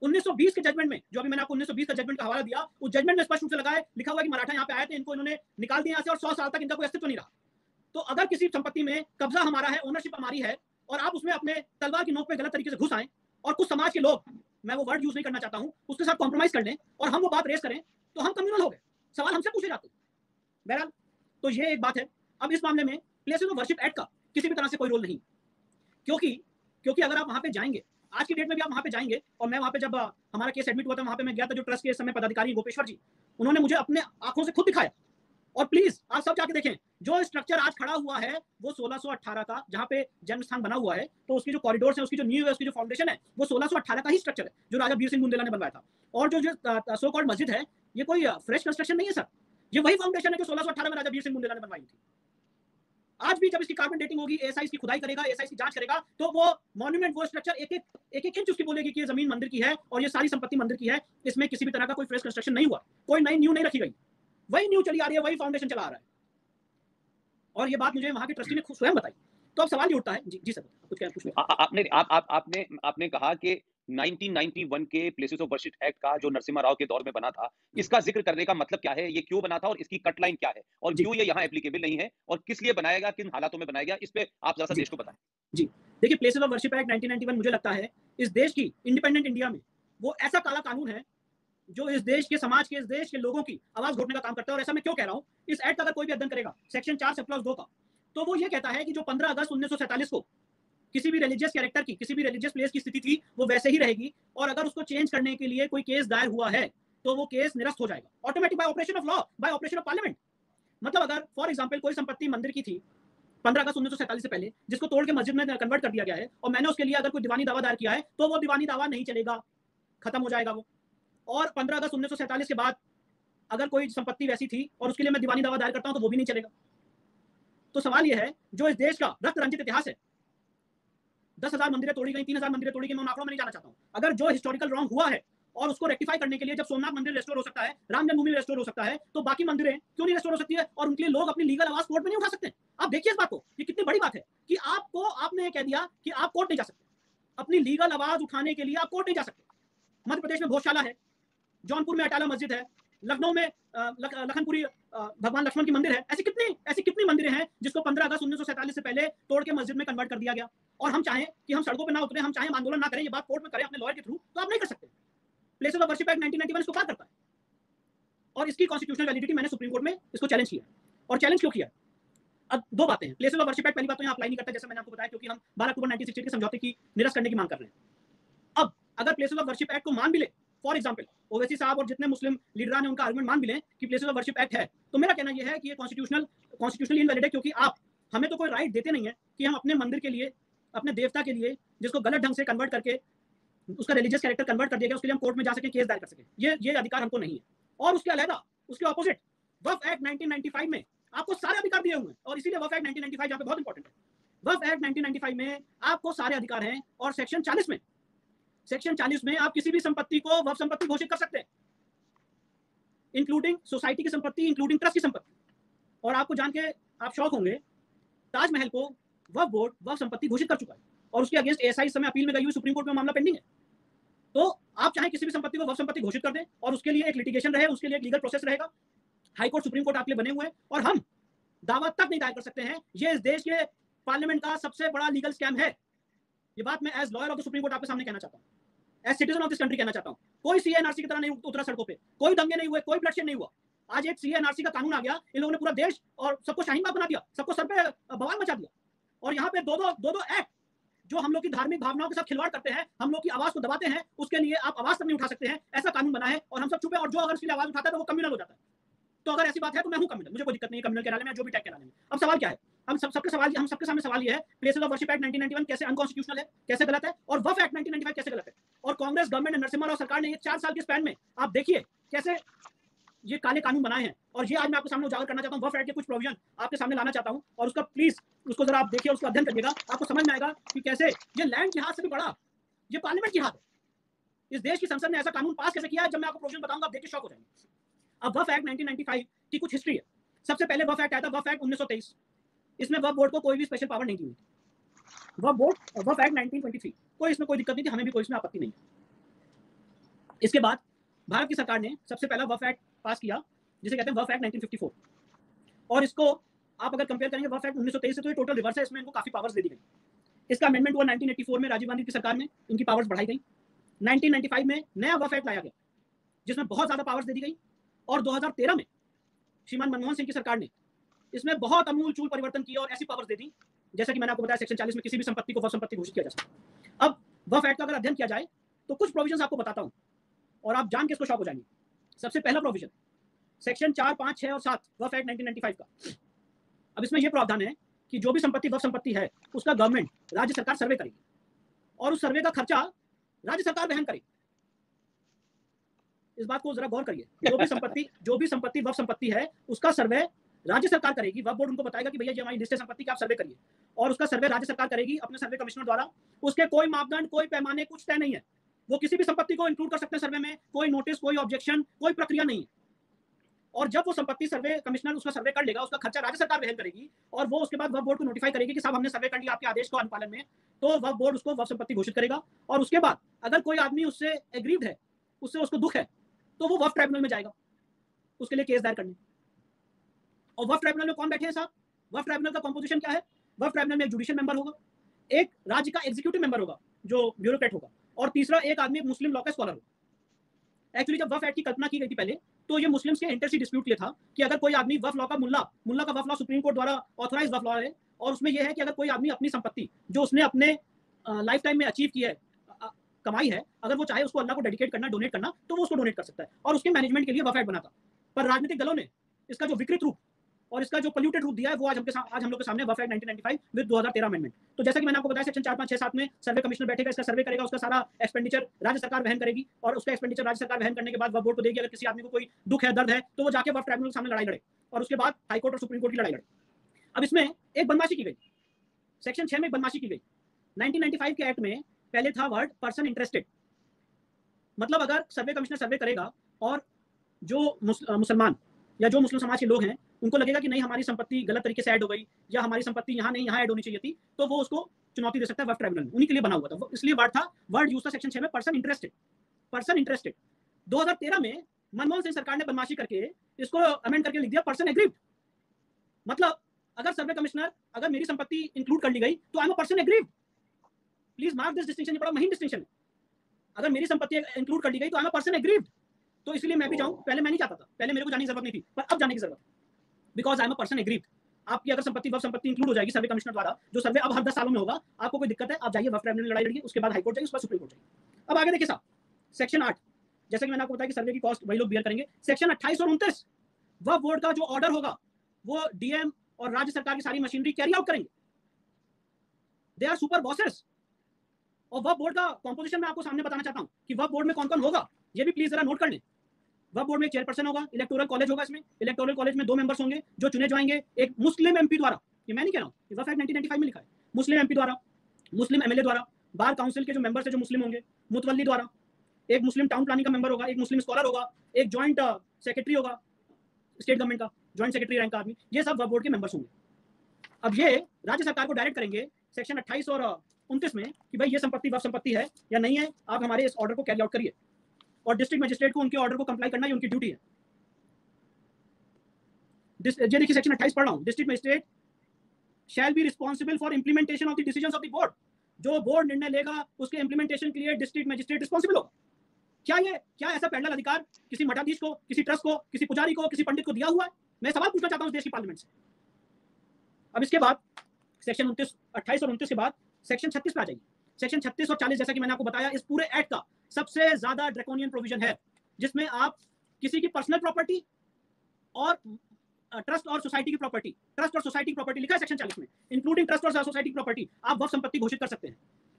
1920 के जजमेंट में, जो अभी मैंने आपको 1920 का जजमेंट का हवाला दिया, उस जजमेंट में स्पष्ट रूप से लिखा हुआ है कि मराठा यहाँ पे आए थे, इनको इन्होंने निकाल दिया यहाँ से और 100 साल तक इनका कोई अस्तित्व नहीं रहा। तो अगर किसी संपत्ति में कब्जा हमारा है, ओनरशिप हमारी है, और आप उसमें अपने तलवार की नोक पे गलत तरीके से घुस आए और कुछ समाज के लोग, मैं वो वर्ड यूज नहीं करना चाहता हूं, उसके साथ कॉम्प्रोमाइज कर लें और हम वो बात रेस करें, तो हम कम्युनल हो गए। सवाल हमसे पूछे जाते हैं। बहरहाल, तो ये एक बात है। अब इस मामले में प्लेसेस ऑफ वर्शिप एक्ट का किसी भी तरह से कोई रोल नहीं, क्योंकि अगर आप वहां पे जाएंगे, आज की डेट में भी आप वहां पे जाएंगे, और मैं वहां पे जब हमारा केस एडमिट हुआ था, वहां पे मैं गया था, जो ट्रस्ट के इस समय पदाधिकारी गोपेश्वर जी, उन्होंने मुझे अपने आंखों से खुद दिखाया। और प्लीज आप सब जाके देखें, जो स्ट्रक्चर आज खड़ा हुआ है वो 1618 का, जहां पे जन्म स्थान बना हुआ है, तो उसकी जो कॉरिडोर्स है, उसकी जो नींव है, उसकी जो फाउंडेशन है, वो 1618 का ही स्ट्रक्चर है, जो राजा बीर सिंह बुंदेला ने बनवाया था। और जो सो कॉल्ड मस्जिद है, ये कोई फ्रेश कंस्ट्रक्शन नहीं है सर, ये वही फाउंडेशन है जो 1618 में राजा बीर सिंह बुंदेला ने बनवाई थी। आज भी जब इसकी कार्बन डेटिंग होगी, एएसआई की खुदाई करेगा, एएसआई की जांच करेगा, तो वो मॉन्यूमेंट, वो स्ट्रक्चर एक इंच उसकी बोलेगी कि ये जमीन मंदिर की है और ये सारी संपत्ति मंदिर की है। इसमें किसी भी तरह का कोई फ्रेश कंस्ट्रक्शन नहीं हुआ, कोई नई न्यू नहीं रखी गई, वही न्यू चली आ रही है, वही फाउंडेशन चला आ रहा है। और ये बात मुझे वहां के ट्रस्टी ने खुद स्वयं बताई। तो अब सवाल ये उठता है, जी सर कुछ क्या पूछ आपने कहा कि 1991 के प्लेसेस ऑफ वर्शिप एक्ट का जो नरसिम्हा राव के दौर में बना था, इसका जिक्र करने का मतलब क्या है, ये क्यों बना था और इसकी कट लाइन क्या है, और क्यों ये यहाँ एप्लीकेबल नहीं है, और किस लिए बनाया गया, किन हालातों में बनाया गया, इस पे आप जरा सा देश को बताएं। जी देखिए, प्लेसेस ऑफ वर्शिप एक्ट 1991 मुझे लगता है इस देश की इंडिपेंडेंट इंडिया में वो ऐसा काला कानून है जो इस देश के समाज के, इस देश के लोगों की आवाज घोटने का काम करता है। और ऐसा मैं क्यों कह रहा हूं, इस एक्ट का अगर कोई भी अध्ययन करेगा सेक्शन 4 सब क्लॉज 2 का, तो वो ये कहता है कि जो 15 अगस्त 1947 को किसी भी रिलीजियस कैरेक्टर की, किसी भी रिलीजियस प्लेस की स्थिति थी, वो वैसे ही रहेगी, और अगर उसको चेंज करने के लिए कोई केस दायर हुआ है तो वो केस निरस्त हो जाएगा automatic bye operation of law, bye operation of parliament. मतलब अगर फॉर एग्जांपल कोई संपत्ति मंदिर की थी 15 अगस्त 1947 से पहले, जिसको तोड़ के मस्जिद में कन्वर्ट कर दिया गया है, और मैंने उसके लिए अगर कोई दीवानी दावा दायर किया है, तो वो दीवानी दावा नहीं चलेगा, खत्म हो जाएगा वो। और 15 अगस्त 1947 के बाद अगर कोई संपत्ति वैसी थी और उसके लिए मैं दीवानी दावा दायर करता हूं, तो वो भी नहीं चलेगा। तो सवाल यह है, जो इस देश का रक्त रंजित इतिहास है, 10,000 मंदिरें तोड़ी गई, 3,000 मंदिरें तोड़ी गई, मैं उन आंकड़ों में नहीं जाना चाहता हूं। अगर जो हिस्टोरिकल रॉन्ग हुआ है और उसको रेक्टिफाई करने के लिए जब सोमनाथ मंदिर रेस्टोर हो सकता है, राम जन्मभूमि रेस्टोर हो सकता है, तो बाकी मंदिरें क्यों नहीं रेस्टोर हो सकती है, और उनके लिए लोग अपनी लीगल आवाज कोर्ट में नहीं उठा सकते? आप देखिए इस बात को, ये कितनी बड़ी बात है कि आपने कह दिया कि आप कोर्ट नहीं जा सकते, अपनी लीगल आवाज उठाने के लिए आप कोर्ट नहीं जा सकते। मध्य प्रदेश में भोजशाला है, जौनपुर में अटाला मस्जिद है, लखनऊ में लखनपुरी भगवान लक्ष्मण की मंदिर है। ऐसी कितनी मंदिरें हैं जिसको 15 अगस्त 1947 से पहले तोड़ के मस्जिद में कन्वर्ट कर दिया गया, और हम चाहें कि हम सड़कों पे ना उतरे, हम चाहें आंदोलन ना करें, ये बात कोर्ट में करें अपने लॉयर के थ्रू, तो आप नहीं कर सकते। प्लेसेस ऑफ वर्शिप एक्ट 1991 इसको पार करता है, और इसकी कॉन्स्टिट्यूशनल वैलिडिटी मैंने सुप्रीम कोर्ट में इसको चैलेंज किया। और चैलेंज क्यों किया? अब दो बातें हैं। प्लेसेस ऑफ वर्शिप एक्ट पहली बात तो यहाँ अप्लाई नहीं करता, जैसे मैंने आपको बताया, क्योंकि हम 12 अक्टूबर 1968 के समझौते की निरस्त करने की मांग कर रहे हैं। अब अगर प्लेसेस ऑफ वर्शिप एक्ट को मान भी ले, फॉर एग्जाम्पल ओवैसी साहब और जितने मुस्लिम लीडर ने उनका आर्गुमेंट मान भी लें कि प्लेसेस ऑफ वर्शिप एक्ट है, तो मेरा कहना यह है कि ये कॉन्स्टिट्यूशनली इनवैलिड है, क्योंकि आप हमें तो कोई राइट देते नहीं है कि हम अपने मंदिर के लिए, अपने देवता के लिए, जिसको गलत ढंग से कन्वर्ट करके उसका रिलीजियस कैरेक्टर कन्वर्ट कर दिया गया, उसके लिए हम कोर्ट में जा सकें, केस दायर कर सकें। ये अधिकार हमको नहीं है। और उसके अलावा उसके ऑपोजिट वक्फ एक्ट 1995 में आपको सारे अधिकार दिए हुए हैं, और इसीलिए वक्फ एक्ट 1995 यहाँ पे बहुत इंपॉर्टेंट है। वक्फ एक्ट 1995 में आपको सारे अधिकार हैं, और सेक्शन 40 में आप किसी भी संपत्ति को वक्फ संपत्ति घोषित कर सकते हैं, इंक्लूडिंग सोसाइटी की संपत्ति, इंक्लूडिंग ट्रस्ट की संपत्ति। और आपको जान के आप शौक होंगे, ताजमहल को वक्फ बोर्ड वक्फ संपत्ति घोषित कर चुका है, और उसके अगेंस्ट एएसआई समय अपील में गई हुई, सुप्रीम कोर्ट में मामला पेंडिंग है। तो आप चाहे किसी भी संपत्ति को वक्फ संपत्ति घोषित कर दें और उसके लिए एक लिटिगेशन रहे, उसके लिए एक लीगल प्रोसेस रहेगा, हाई कोर्ट सुप्रीम कोर्ट आपके लिए बने हुए हैं, और हम दावा तक नहीं दायर कर सकते हैं ये इस देश के पार्लियामेंट का सबसे बड़ा लीगल स्कैम है। ये बात मैं as lawyer of the Supreme Court आपके सामने कहना चाहता हूँ, as citizen of this country कहना चाहता हूँ। कोई सीएनआरसी की तरह नहीं उतरा सड़कों पे, कोई दंगे नहीं हुए, कोई ब्लडशेड नहीं हुआ। आज एक सीएनआरसी का कानून आ गया, इन लोगों ने पूरा देश और सबको शाहीनबाग बना दिया, सबको सर पे बवाल मचा दिया, और यहाँ पे दो एक्ट जो हम लोग की धार्मिक भावनाओं के साथ खिलवाड़ करते हैं, हम लोग की आवाज को दबाते हैं, उसके लिए आप आवाज तक नहीं उठा सकते हैं, ऐसा कानून बना है और हम सब चुप हैं, और जो अगर इसके लिए आवाज उठाता है तो वो कम्युनल हो जाता है। तो अगर ऐसी बात है तो मैं हूं कम्युनल, मुझे कोई दिक्कत नहीं है कम्युनल कहलाने में, जो भी टैग कहलाने में। अब सवाल क्या है, हम सबके सामने सवाल ये है, प्लेसेस ऑफ वर्शिप एक्ट 1991 कैसे अनकॉन्स्टिट्यूशनल है, कैसे गलत है, और वफ एक्ट 1995 कैसे गलत है। और कांग्रेस गवर्नमेंट नरसिम्हा राव सरकार ने ये 4 साल के स्पैन में आप देखिए कैसे ये काले कानून बनाए हैं, और ये आज मैं आपके सामने उजागर करना चाहता हूँ। वफ एक्ट के कुछ प्रोविजन आपके सामने लाना चाहता हूँ, और उसका प्लीज उसको जरा आप देखिए, उसका अध्ययन करिएगा, आपको समझ में आएगा कि कैसे ये लैंड जिहाद से भी बड़ा ये पार्लियामेंट जिहाद है। इस देश की संसद ने ऐसा कानून पास कैसे किया है, जब मैं आपको प्रोविजन बताऊंगा आप देख के शॉक हो जाएंगे। अब वफ एक्ट 1995 की कुछ हिस्ट्री है। सबसे पहले वफ एक्ट आया था, वफ एक्ट 1923। इसमें वफ बोर्ड को कोई भी स्पेशल पावर नहीं दी हुई थी। वफ एक्ट 1923 कोई इसमें कोई दिक्कत नहीं थी, हमें भी कोई इसमें आपत्ति नहीं। इसके बाद भारत की सरकार ने सबसे पहला वफ एक्ट पास किया, जिसे कहते हैं वफ एक्ट 1954, और इसको आप अगर कंपेयर करेंगे वफ एक्ट 1923 से तो ये टोटल रिवर्स है, इसमें इनको काफी पावर्स दे दी गई। इसका अमेंडमेंट हुआ 1984 में, राजीव गांधी की सरकार में इनकी पावर्स बढ़ाई गई। 1995 में नया वफ एक्ट लाया गया जिसमें बहुत ज्यादा पावर्स दे दी गई, और 2013 में श्रीमान मनमोहन सिंह की सरकार ने इसमें बहुत अमूलचूल परिवर्तन किया और ऐसी पावर्स दे दी, जैसा कि मैंने आपको बताया सेक्शन 40 में किसी भी संपत्ति को वफ संपत्ति घोषित किया जा सकता है। अब वफ एक्ट का अगर अध्ययन किया जाए तो कुछ प्रोविजंस आपको बताता हूं और आप जान के इसको शॉक हो जाएंगे। सबसे पहला प्रोविजन सेक्शन 4, 5, 6 और 7 वफ एक्ट 1995 का। अब इसमें यह प्रावधान है कि जो भी संपत्ति वफ संपत्ति है उसका गवर्नमेंट राज्य सरकार सर्वे करेगी, और उस सर्वे का खर्चा राज्य सरकार वहन करेगी। इस बात को जरा गौर करिए, जो भी संपत्ति वफ संपत्ति है उसका सर्वे राज्य सरकार करेगी। वफ बोर्ड उनको बताएगा कि भैया ये हमारी लिस्ट संपत्ति की आप सर्वे करिए, और उसका सर्वे राज्य सरकार करेगी अपने सर्वे कमिश्नर द्वारा। उसके कोई मापदंड, कोई पैमाने, कुछ तय नहीं है, वो किसी भी संपत्ति को इंक्लूड कर सकते हैं सर्वे में, कोई नोटिस, कोई ऑब्जेक्शन, कोई प्रक्रिया नहीं है। और जब वो संपत्ति सर्वे कमिश्नर उसका सर्वे कर लेगा, उसका खर्चा राज्य सरकार वहन करेगी, और वो उसके बाद वफ बोर्ड को नोटिफाई करेगी कि साहब हमने सर्वे कर लिया आपके आदेश को अनुपालन में, तो वफ बोर्ड उसको वफ संपत्ति घोषित करेगा। और उसके बाद अगर कोई आदमी उससे एग्रीड है, उससे उसको दुख है, तो वो वफ ट्राइब्यूनल में जाएगा उसके लिए केस दायर करने। और वफ ट्राइब्यूनल में कौन बैठे हैं साहब? वफ ट्राइब्यूनल का कंपोजिशन क्या है? वफ ट्राइब्यूनल में एक जुडिशियल मेंबर होगा, एक राज्य का एग्जीक्यूटिव मेंबर होगा जो ब्यूरोक्रेट होगा, और तीसरा एक आदमी मुस्लिम लॉ का स्कॉलर होगा। एक्चुअली जब वफ एक्ट की कल्पना की गई थी पहले, तो ये मुस्लिम्स के इंटरसी डिस्प्यूट के लिए था कि अगर कोई आदमी वफ लॉ का मुल्ला का वफ लॉ सुप्रीम कोर्ट द्वारा ऑथराइज वफ लॉ है, और उसमें यह है कि अगर कोई आदमी अपनी संपत्ति जो उसने अपने लाइफ टाइम में अचीव की है, कमाई है, अगर वो चाहे उसको अल्लाह को डेडिकेट करना, डोनेट करना, तो वो उसको डोनेट कर सकता है, और उसके मैनेजमेंट के लिए वफ एक्ट बना था। पर राजनीतिक दलों ने इसका जो विकृत रूप और इसका जो पोल्यूटेड रूप दिया है, वो आज हम लोग के सामने वफ एक्ट 1995 विद 2013 अमेंडमेंट। तो जैसा कि मैंने आपको बताया सेक्शन 4, 5, 6, 7 में सर्वे कमिश्नर बैठेगा, इसका सर्वे करेगा, उसका सारा एक्सपेंडिचर राज्य सरकार वहन करेगी, और उसका एक्सपेंडिचर राज्य सरकार वहन करने के बाद वफ बोर्ड को देगी। अगर किसी आदमी को कोई दुख है, दर्द है, तो वो जाके वफ ट्राइब्यूनल के सामने लड़ाई लड़े, और उसके बाद हाईकोर्ट और सुप्रीम कोर्ट की लड़ाई लड़े। अब इसमें एक बदमाशी की गई, सेक्शन 6 में एक बदमाशी की गई। 1995 के एक्ट में पहले था वर्ड पर्सन इंटरेस्टेड, मतलब अगर सर्वे कमिश्नर सर्वे करेगा और जो मुसलमान या जो मुस्लिम समाज के लोग हैं उनको लगेगा कि नहीं हमारी संपत्ति गलत तरीके से ऐड हो गई, या हमारी संपत्ति यहाँ नहीं यहाँ ऐड होनी चाहिए थी, तो वो उसको चुनौती दे सकता है वफ ट्राइब्यूनल में। उन्हीं के लिए बना हुआ था, इसलिए वर्ड यूज था सेक्शन 6 में पर्सन इंटरेस्टेड। 2013 में मनमोहन सिंह सरकार ने बदमाशी करके इसको अमेंड करके लिख दिया पर्सन एग्रीव्ड। मतलब अगर सर्वे कमिश्नर अगर मेरी संपत्ति इंक्लूड कर ली गई तो I am a person aggrieved. Please mark this distinction, ये बड़ा महीन डिस्टिंक्शन है। अगर मेरी संपत्ति इंक्लूड कर ली गई तो I am a person aggrieved. तो इसलिए मैं भी जाऊं, पहले मैं नहीं चाहता था, पहले मेरे को जाने की जरूरत नहीं थी, पर अब जाने की जरूरत है, because I am a person aggrieved. आपकी अगर संपत्ति वफ संपत्ति इंक्लूड हो जाएगी सर्वे कमिश्नर द्वारा, जो सर्वे अब हर 10 सालों में होगा, आपको कोई दिक्कत है आप जाइए वफ ट्राइब्यूनल में लड़ाई लड़िए, उसके बाद हाईकोर्ट जाइए, उसके बाद सुप्रीम कोर्ट जाइए। अब आगे देखिए साहब, सेक्शन 8, जैसे कि मैंने आपको बताया कि सर्वे की कॉस्ट वही लोग बियर करेंगे। सेक्शन 28 और 29 वफ बोर्ड का जो ऑर्डर होगा वो डीएम और राज्य सरकार की सारी मशीनरी कैरी आउट करेंगे। They are super bosses. और वफ बोर्ड का कंपोजिशन मैं आपको सामने बताना चाहता हूं कि वफ बोर्ड में कौन कौन होगा, ये भी प्लीज जरा नोट कर लें। वफ बोर्ड में एक चेयरपर्सन होगा, इलेक्टोरल कॉलेज होगा, इसमें इलेक्टोरल कॉलेज में 2 मेंबर्स होंगे जो चुने जाएंगे एक मुस्लिम एमपी द्वारा, ये मैं नहीं कह रहा हूं, वफ एक्ट 1995 में लिखा है, मुस्लिम एमपी द्वारा, मुस्लिम एमएलए द्वारा, बार काउंसिल के जो मेंबर्स है जो मुस्लिम होंगे, मुतवल्ली द्वारा, एक मुस्लिम टाउन प्लानिंग का मेंबर होगा, एक मुस्लिम स्कॉलर होगा, एक जॉइंट सेक्रेटरी होगा स्टेट गवर्नमेंट का, जॉइंट सेक्रेटरी रैंक का आदमी, ये सब वफ बोर्ड के मेंबर्स होंगे। अब ये राज्य सरकार को डायरेक्ट करेंगे सेक्शन 28 और 29 में कि भाई ये संपत्ति वक्फ संपत्ति है या नहीं है, आप हमारे इस ऑर्डर को कैरी आउट करिए, और डिस्ट्रिक्ट मजिस्ट्रेट को उनके ऑर्डर को कंप्लाई करना, ये उनकी ड्यूटी है। ये देखिए सेक्शन 28 पढ़ रहा हूँ, district magistrate shall be responsible for implementation of the decisions of the board. जो बोर्ड निर्णय लेगा उसके इंप्लीमेंटेशन के लिए डिस्ट्रिक्ट मजिस्ट्रेट रिस्पॉन्सिबल होगा। क्या ऐसा पैरेलल अधिकार किसी मठाधीश को, किसी ट्रस्ट को, किसी पुजारी को, किसी पंडित को दिया हुआ है? मैं सवाल पूछना चाहता हूं देश की पार्लियामेंट से। अब इसके बाद सेक्शन 28 और 29 के बाद सेक्शन 36 पे आ जाइए। सेक्शन 36 और 40 जैसा कि मैंने आपको बताया, इस पूरे एक्ट का सबसे ज्यादा ड्रैकोनियन प्रोविजन है, जिसमें आप किसी की पर्सनल प्रॉपर्टी और ट्रस्ट और सोसाइटी की प्रॉपर्टी, ट्रस्ट और सोसाइटी की प्रॉपर्टी लिखा है सेक्शन 40 में, इंक्लूडिंग ट्रस्ट और सोसाइटी की प्रॉपर्टी, आप वक्फ संपत्ति घोषित कर सकते हैं।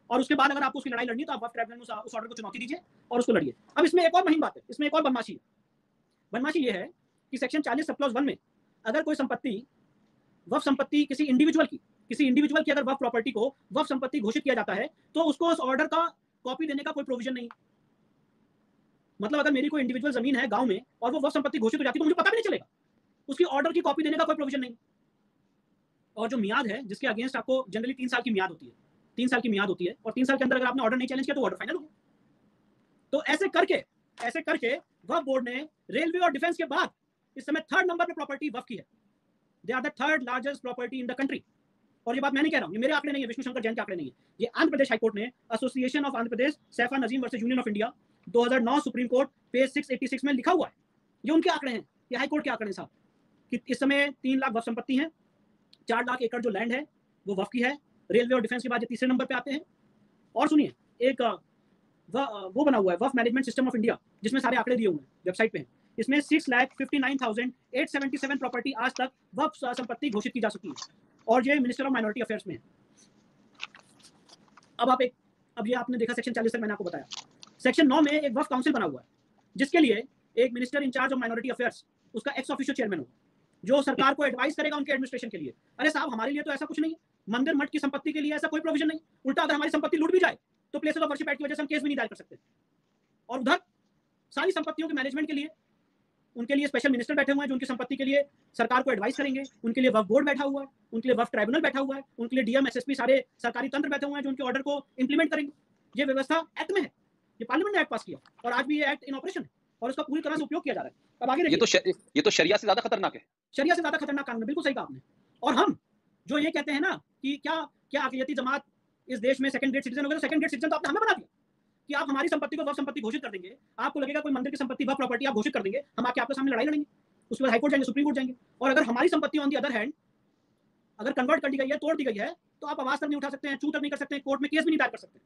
और उसके बाद अगर आपको उसकी लड़ाई लड़नी है तो आप वक्फ ट्राइब्यूनल में उस ऑर्डर को चुनौती दीजिए और उसको लड़िए। अब इसमें एक और महीन बात है, इसमें एक और बदमाशी है। बदमाशी ये है कि सेक्शन 40 सब क्लॉज 1 में अगर कोई संपत्ति वक्फ संपत्ति किसी इंडिविजुअल की अगर वक्फ प्रॉपर्टी को वक्फ संपत्ति घोषित किया जाता है तो उसको उस ऑर्डर का कॉपी देने का कोई प्रोविजन नहीं। मतलब अगर मेरी कोई इंडिविजुअल जमीन है गांव में और वो वक्फ संपत्ति घोषित हो जाती है तो मुझे पता भी नहीं चलेगा, उसकी ऑर्डर की कॉपी देने का कोई प्रोविजन नहीं। और जो मियाद है जिसके अगेंस्ट आपको जनरली 3 साल की मियाद होती है, 3 साल की मियाद होती है, और 3 साल के अंदर अगर आपने ऑर्डर नहीं चैलेंज किया तो ऑर्डर फाइनल हो गया। तो ऐसे करके वक्फ बोर्ड ने रेलवे और डिफेंस के बाद इस समय 3rd नंबर पे प्रॉपर्टी वक्फ की है। They are the 3rd largest property in the country. और ये बात मैं नहीं कह रहा हूँ, ये मेरे आंकड़े नहीं है, विष्णु शंकर जैन के आंकड़े नहीं है, ये आंध्र प्रदेश हाईकोर्ट ने association of Andhra Pradesh Saifa Najeem versus union of India 2009 supreme court page 686 में लिखा हुआ है। ये उनके आंकड़े हैं, ये हाईकोर्ट के आंकड़े साहब, कि इस समय 3 लाख वक्फ संपत्ति है, 4 लाख एकड़ जो लैंड है वो वक्फ की है। रेलवे और डिफेंस के बाद ये तीसरे नंबर पे आते हैं। और सुनिए, एक वो बना हुआ है वक्फ मैनेजमेंट सिस्टम ऑफ इंडिया, जिसमें सारे आंकड़े दिए हुए हैं, वेबसाइट पे हैं। इसमें 6,59,877 प्रॉपर्टी आज तक वक्फ संपत्ति घोषित की जा चुकी है, और ये मिनिस्टर ऑफ माइनॉरिटी अफेयर्स में है। अब ये आपने देखा सेक्शन 40 तक मैंने आपको बताया। सेक्शन 9 में एक वक्फ काउंसिल बना हुआ है, जिसके लिए एक minister in-charge of minority affairs, उसका एक्स ऑफिशियो चेयरमैन होगा, जो सरकार को एडवाइस करेगा उनके एडमिनिस्ट्रेशन के लिए। अरे साहब, हमारे लिए तो ऐसा कुछ नहीं है, मंदिर मठ की संपत्ति के लिए ऐसा कोई प्रोविजन नहीं। उल्टा अगर हमारी संपत्ति लूट भी जाए तो प्लेसेस ऑफ वर्शिप एक्ट की वजह से हम केस भी नहीं दायर कर सकते। और उधर सारी संपत्तियों के मैनेजमेंट के लिए उनके लिए स्पेशल मिनिस्टर बैठे हुए हैं, जो उनकी संपत्ति के लिए सरकार को एडवाइस करेंगे। उनके लिए वक्फ बोर्ड बैठा हुआ है, उनके लिए वक्फ ट्राइब्यूनल बैठा हुआ है, उनके लिए डीएम एसएसपी सारे सरकारी तंत्र बैठे हुए हैं जो उनके ऑर्डर को इंप्लीमेंट करेंगे। ये व्यवस्था एक्ट में है, ये पार्लियामेंट ने एक्ट पास किया, और आज भी ये एक्ट इन ऑपरेशन है और उसका पूरी तरह से उपयोग किया जा रहा है। अब आगे देखिए, ये तो शरिया से ज्यादा खतरनाक है। शरिया से ज्यादा खतरनाक कानून है, बिल्कुल सही कहा आपने। और हम जो ये कहते हैं ना कि क्या अक़लियती जमात इस देश में सेकंड ग्रेड सिटीजन हो गए, तो सेकंड ग्रेड सिटीजन तो आपने हमें बना दिया कि आप हमारी संपत्ति को वक्फ संपत्ति घोषित कर देंगे। आपको लगेगा कोई मंदिर की संपत्ति वक्फ प्रॉपर्टी आप घोषित कर देंगे, हम आके आपके सामने लड़ाई लड़ेंगे, उसके बाद हाईकोर्ट जाएंगे, सुप्रीम कोर्ट जाएंगे। और अगर हमारी संपत्ति ऑन दी अदर हैंड अगर कन्वर्ट कर दी गई है, तोड़ दी गई है, तो आप आवाज तक नहीं उठा सकते हैं, चू तक नहीं कर सकते हैं, कोर्ट में केस भी नहीं दायर कर सकते।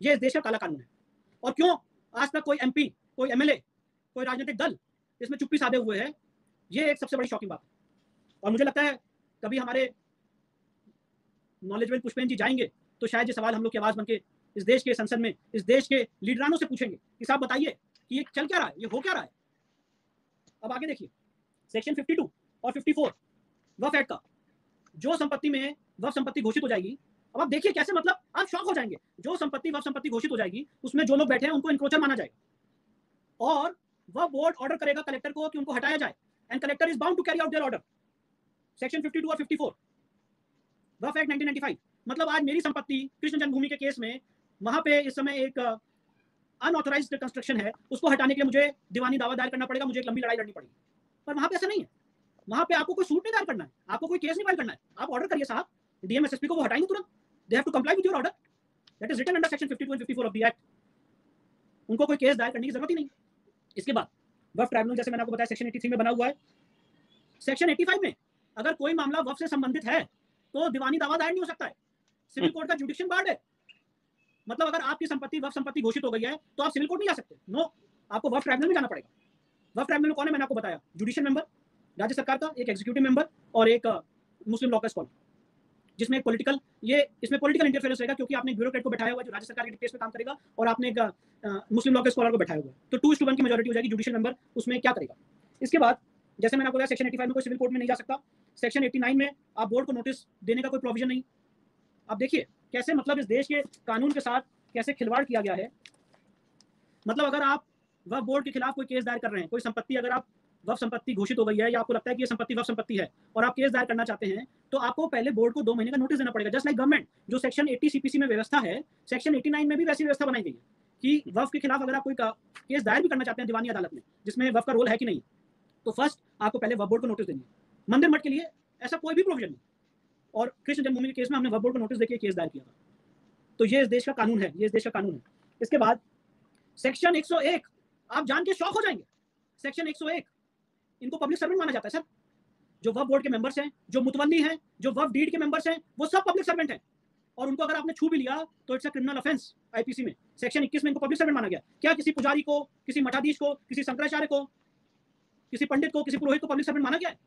ये इस देश का काला कानून है। और क्यों आज तक कोई एमपी, कोई एमएलए, कोई राजनीतिक दल इसमें चुप्पी साधे हुए है, ये एक सबसे बड़ी शॉकिंग बात है। और मुझे लगता है कभी हमारे नॉलेजेबल पुष्पेंद्र जी जाएंगे तो शायद ये सवाल हम लोग की आवाज बनके इस देश के संसद में, इस देश के लीडरानों से पूछेंगे कि साहब बताइए कि ये चल क्या रहा है, ये हो क्या रहा है। अब आगे देखिए, सेक्शन 52 और 54 वक्फ एक्ट का, जो संपत्ति में वक्फ संपत्ति घोषित हो जाएगी, अब आप देखिए कैसे, मतलब आप शॉक हो जाएंगे, जो संपत्ति वक्फ संपत्ति घोषित हो जाएगी उसमें जो लोग बैठे हैं उनको इंक्रोचर माना जाएगा, और वह बोर्ड ऑर्डर करेगा कलेक्टर को कि उनको हटाया जाए, and collector is bound to carry out their order. Section 52 और 54 वक्फ एक्ट 1995। मतलब आज मेरी संपत्ति कृष्ण जन्मभूमि के केस में वहां पे इस समय एक अनऑथराइज्ड कंस्ट्रक्शन है, उसको हटाने के लिए मुझे दीवानी दावा दायर करना पड़ेगा, मुझे एक लंबी लड़ाई लड़नी पड़ेगी। पर वहां पे ऐसा नहीं है, वहां पे आपको कोई सूट नहीं दायर करना है, आपको कोई केस नहीं फाइल करना है, आप ऑर्डर करिए साहब, डीएम एसएसपी को वो हटाएंगे तुरंत, they have to comply with your order, that is written under section 52 and 54 of the act. उनको कोई केस दायर करने की जरूरत ही नहीं। इसके बाद वक्फ ट्राइब्यूनल, जैसे मैंने आपको बताया, सेक्शन 83 में बना हुआ है। सेक्शन 85 में अगर कोई मामला वक्फ से संबंधित है तो दीवानी दावा दायर नहीं हो सकता है, सिविल कोर्ट का जुडिशियल बार्ड है। मतलब अगर आपकी संपत्ति वक्फ संपत्ति घोषित हो गई है तो आप सिविल कोर्ट नहीं जा सकते, नो, आपको वक्फ ट्राइब्यूनल में जाना पड़ेगा। वक्फ ट्राइब्यूनल में कौन है, मैंने आपको बताया, जुडिशियल मेंबर राज्य सरकार का, एक एग्जीक्यूटिव मेंबर और एक मुस्लिम लॉ का स्कॉलर, जिसमें एक पॉलिटिकल, ये इसमें पॉलिटिकल इंटरफेरेंस रहेगा क्योंकि आपने एक ब्यूरोक्रेट को बैठाया हुआ है जो राज्य सरकार के डिक्टेट्स पे काम करेगा, और आपने एक मुस्लिम लॉ के स्कॉलर को बैठाया हुआ है, तो 2:1 की मेजॉरिटी हो जाएगी। जुडिशियल मेंबर उसमें क्या करेगा। इसके बाद जैसे मैंने आपको बताया, सेक्शन 85 में कोई सिविल कोर्ट में नहीं जा सकता। सेक्शन 89 में आप बोर्ड को नोटिस देने का कोई प्रोविजन नहीं। आप देखिए कैसे, मतलब इस देश के कानून के साथ कैसे खिलवाड़ किया गया है। मतलब अगर आप वक्फ बोर्ड के खिलाफ कोई केस दायर कर रहे हैं, कोई संपत्ति अगर आप वक्फ संपत्ति घोषित हो गई है या आपको लगता है कि ये संपत्ति वक्फ संपत्ति है और आप केस दायर करना चाहते हैं, तो आपको पहले बोर्ड को 2 महीने का नोटिस देना पड़ेगा। जस्ट लाइक गवर्नमेंट जो सेक्शन 80 सीपीसी में व्यवस्था है, सेक्शन 89 में भी वैसी व्यवस्था बनाई गई है कि वक्फ के खिलाफ अगर आप कोई केस दायर भी करना चाहते हैं दीवानी अदालत में, जिसमें वक्फ का रोल है कि नहीं, तो फर्स्ट आपको पहले वक्फ बोर्ड को नोटिस देनी है। मंदिर मठ के लिए ऐसा कोई भी प्रोविजन नहीं, और कृष्ण जन्मभूमि के केस में हमने वक्फ बोर्ड को नोटिस देके केस दायर किया था। तो ये इस देश का कानून है, ये इस देश का कानून है। इसके बाद सेक्शन 101, आप जान के शॉक हो जाएंगे। सेक्शन 101 इनको पब्लिक सर्वेंट माना जाता है सर। जो वक्फ बोर्ड के मेंबर्स हैं, जो मुतवल्ली हैं, जो वक्फ डीड के मेंबर्स हैं, वो सब पब्लिक सर्वेंट हैं, और उनको अगर आपने छू भी लिया तो it's a criminal offence. IPC में सेक्शन 21 में इनको पब्लिक सर्वेंट माना गया। क्या किसी पुजारी को, किसी मठाधीश को, किसी शंकराचार्य को, किसी पंडित को, किसी पुरोहित को पब्लिक सर्वेंट माना गया है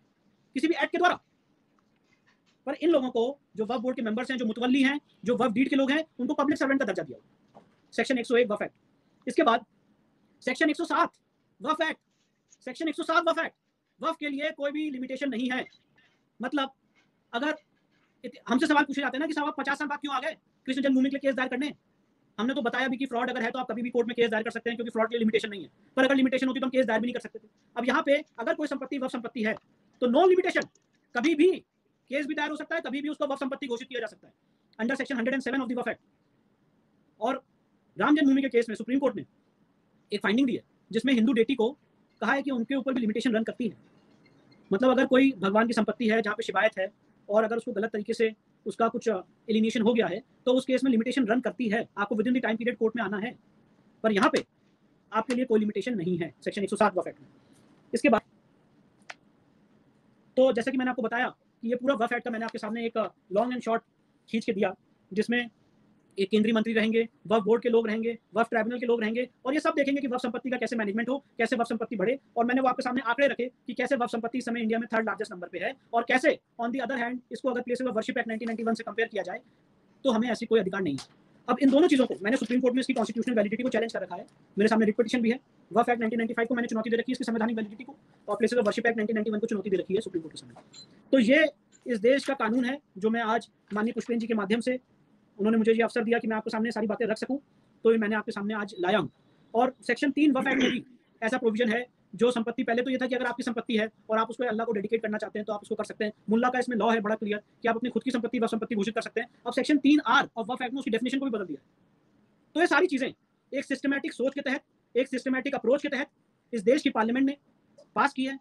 किसी भी एक्ट के द्वारा? पर इन लोगों को, जो वक्फ बोर्ड के मेंबर्स हैं, जो मुतवल्ली हैं, जो वक्फ डीड के लोग हैं, उनको पब्लिक सर्वेंट का दर्जा दिया, सेक्शन 101 वक्फ एक्ट। इसके बाद सेक्शन 107 वक्फ एक्ट, सेक्शन 107 वक्फ एक्ट, वक्फ के लिए कोई भी लिमिटेशन नहीं है। मतलब अगर हमसे सवाल पूछे जाते हैं ना कि साहब आप 50 साल बाद क्यों आ गए कृष्ण जन्मभूमि के लिए केस दायर करने, हमने तो बताया भी कि फ्रॉड अगर है तो आप कभी भी कोर्ट में केस दायर कर सकते हैं, क्योंकि फ्रॉड के लिए लिमिटेशन नहीं है। पर अगर लिमिटेशन होती तो हम केस दायर भी नहीं कर सकते थे। अब यहाँ पे अगर कोई संपत्ति वक्फ संपत्ति है तो नो लिमिटेशन, कभी भी केस भी दायर हो सकता है, कभी भी उसको वक्फ संपत्ति घोषित किया जा सकता है under section 107 of the Waqf act. और राम जन्मभूमि के केस में सुप्रीम कोर्ट ने एक फाइंडिंग दी है जिसमें हिंदू डेटी को कहा है कि उनके ऊपर भी लिमिटेशन रन करती है। मतलब अगर कोई भगवान की संपत्ति है जहाँ पे शिकायत है और अगर उसको गलत तरीके से उसका कुछ एलिनेशन हो गया है तो उस केस में लिमिटेशन रन करती है, आपको with in the time period court में आना है। पर यहाँ पे आपके लिए कोई लिमिटेशन नहीं है सेक्शन 107 वक्फ एक्ट में। इसके बाद तो जैसा कि मैंने आपको बताया कि ये पूरा वक्फ एक्ट का मैंने आपके सामने एक लॉन्ग एंड शॉर्ट खींच के दिया, जिसमें एक केंद्रीय मंत्री रहेंगे, वक्फ बोर्ड के लोग रहेंगे, वक्फ ट्राइब्यूनल के लोग रहेंगे, और ये सब देखेंगे कि वक्फ संपत्ति का कैसे मैनेजमेंट हो, कैसे वक्फ संपत्ति बढ़े। और मैंने वो आपके सामने आंकड़े रखे कि कैसे वक्फ संपत्ति इस समय इंडिया में 3rd लार्जेस्ट नंबर पे है, और कैसे ऑन दी अदर हैंड इसको अगर प्लेसेस ऑफ वर्शिप एक्ट 1991 से कंपेयर किया जाए तो हमें ऐसी कोई अधिकार नहीं है। अब इन दोनों चीज़ों को मैंने सुप्रीम कोर्ट में इसकी कॉन्स्टिट्यूशनल वैलिडिटी को चैलेंज कर रखा है। मेरे सामने रिट पिटीशन भी है। वक्फ एक्ट 1995 को मैंने चुनौती दे रखी है, इसकी संवैधानिक वैलिडिटी को, और प्लेसेस ऑफ वर्शिप एक्ट 1991 को चुनौती दे रखी है सुप्रीम कोर्ट के सामने। तो ये इस देश का कानून है जो मैं आज माननीय पुष्पेंद्र जी के माध्यम से, उन्होंने मुझे ये अवसर दिया कि मैं आपके सामने सारी बातें रख सकूं, तो ये मैंने आपके सामने आज लाया हूं। और सेक्शन 3 वक्फ एक्ट में भी ऐसा प्रोविजन है जो संपत्ति, पहले तो ये था कि अगर आपकी संपत्ति है और आप उसको अल्लाह को डेडिकेट करना चाहते हैं तो आप उसको कर सकते हैं। मुल्ला का इसमें लॉ है बड़ा क्लियर कि आप अपनी खुद की संपत्ति वक्फ संपत्ति घोषित कर सकते हैं। अब section 3R of Waqf act में उसकी डेफिनेशन को भी बदल दिया है। तो ये सारी चीजें एक सिस्टमैटिक सोच के तहत, एक सिस्टमैटिक अप्रोच के तहत इस देश की पार्लियामेंट ने पास की है,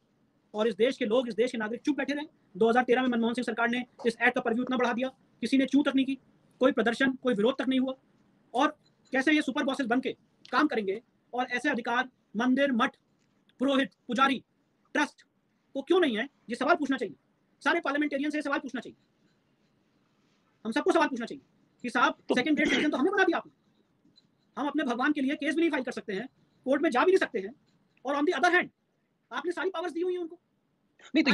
और इस देश के लोग, इस देश के नागरिक चुप बैठे रहे। 2013 में मनमोहन सिंह सरकार ने इस एक्ट का परव्यू इतना बढ़ा दिया, किसी ने चू तक नहीं की, कोई प्रदर्शन, कोई विरोध तक नहीं हुआ। और कैसे ये सुपर बॉसेस बन के काम करेंगे, और ऐसे अधिकार मंदिर, मठ, पुरोहित, पुजारी, ट्रस्ट को क्यों नहीं है, ये सवाल पूछना चाहिए। सारे पार्लियामेंटेरियन से सवाल पूछना चाहिए, हम सबको सवाल पूछना चाहिए कि साहब सेकंड ग्रेड सिटीजन तो हमने बना दिया आपने, हम अपने भगवान के लिए केस भी नहीं फाइल कर सकते हैं, कोर्ट में जा भी नहीं सकते हैं, और ऑन दी अदर हैंड आपने सारी पावर्स दी हुई हैं उनको। नहीं तो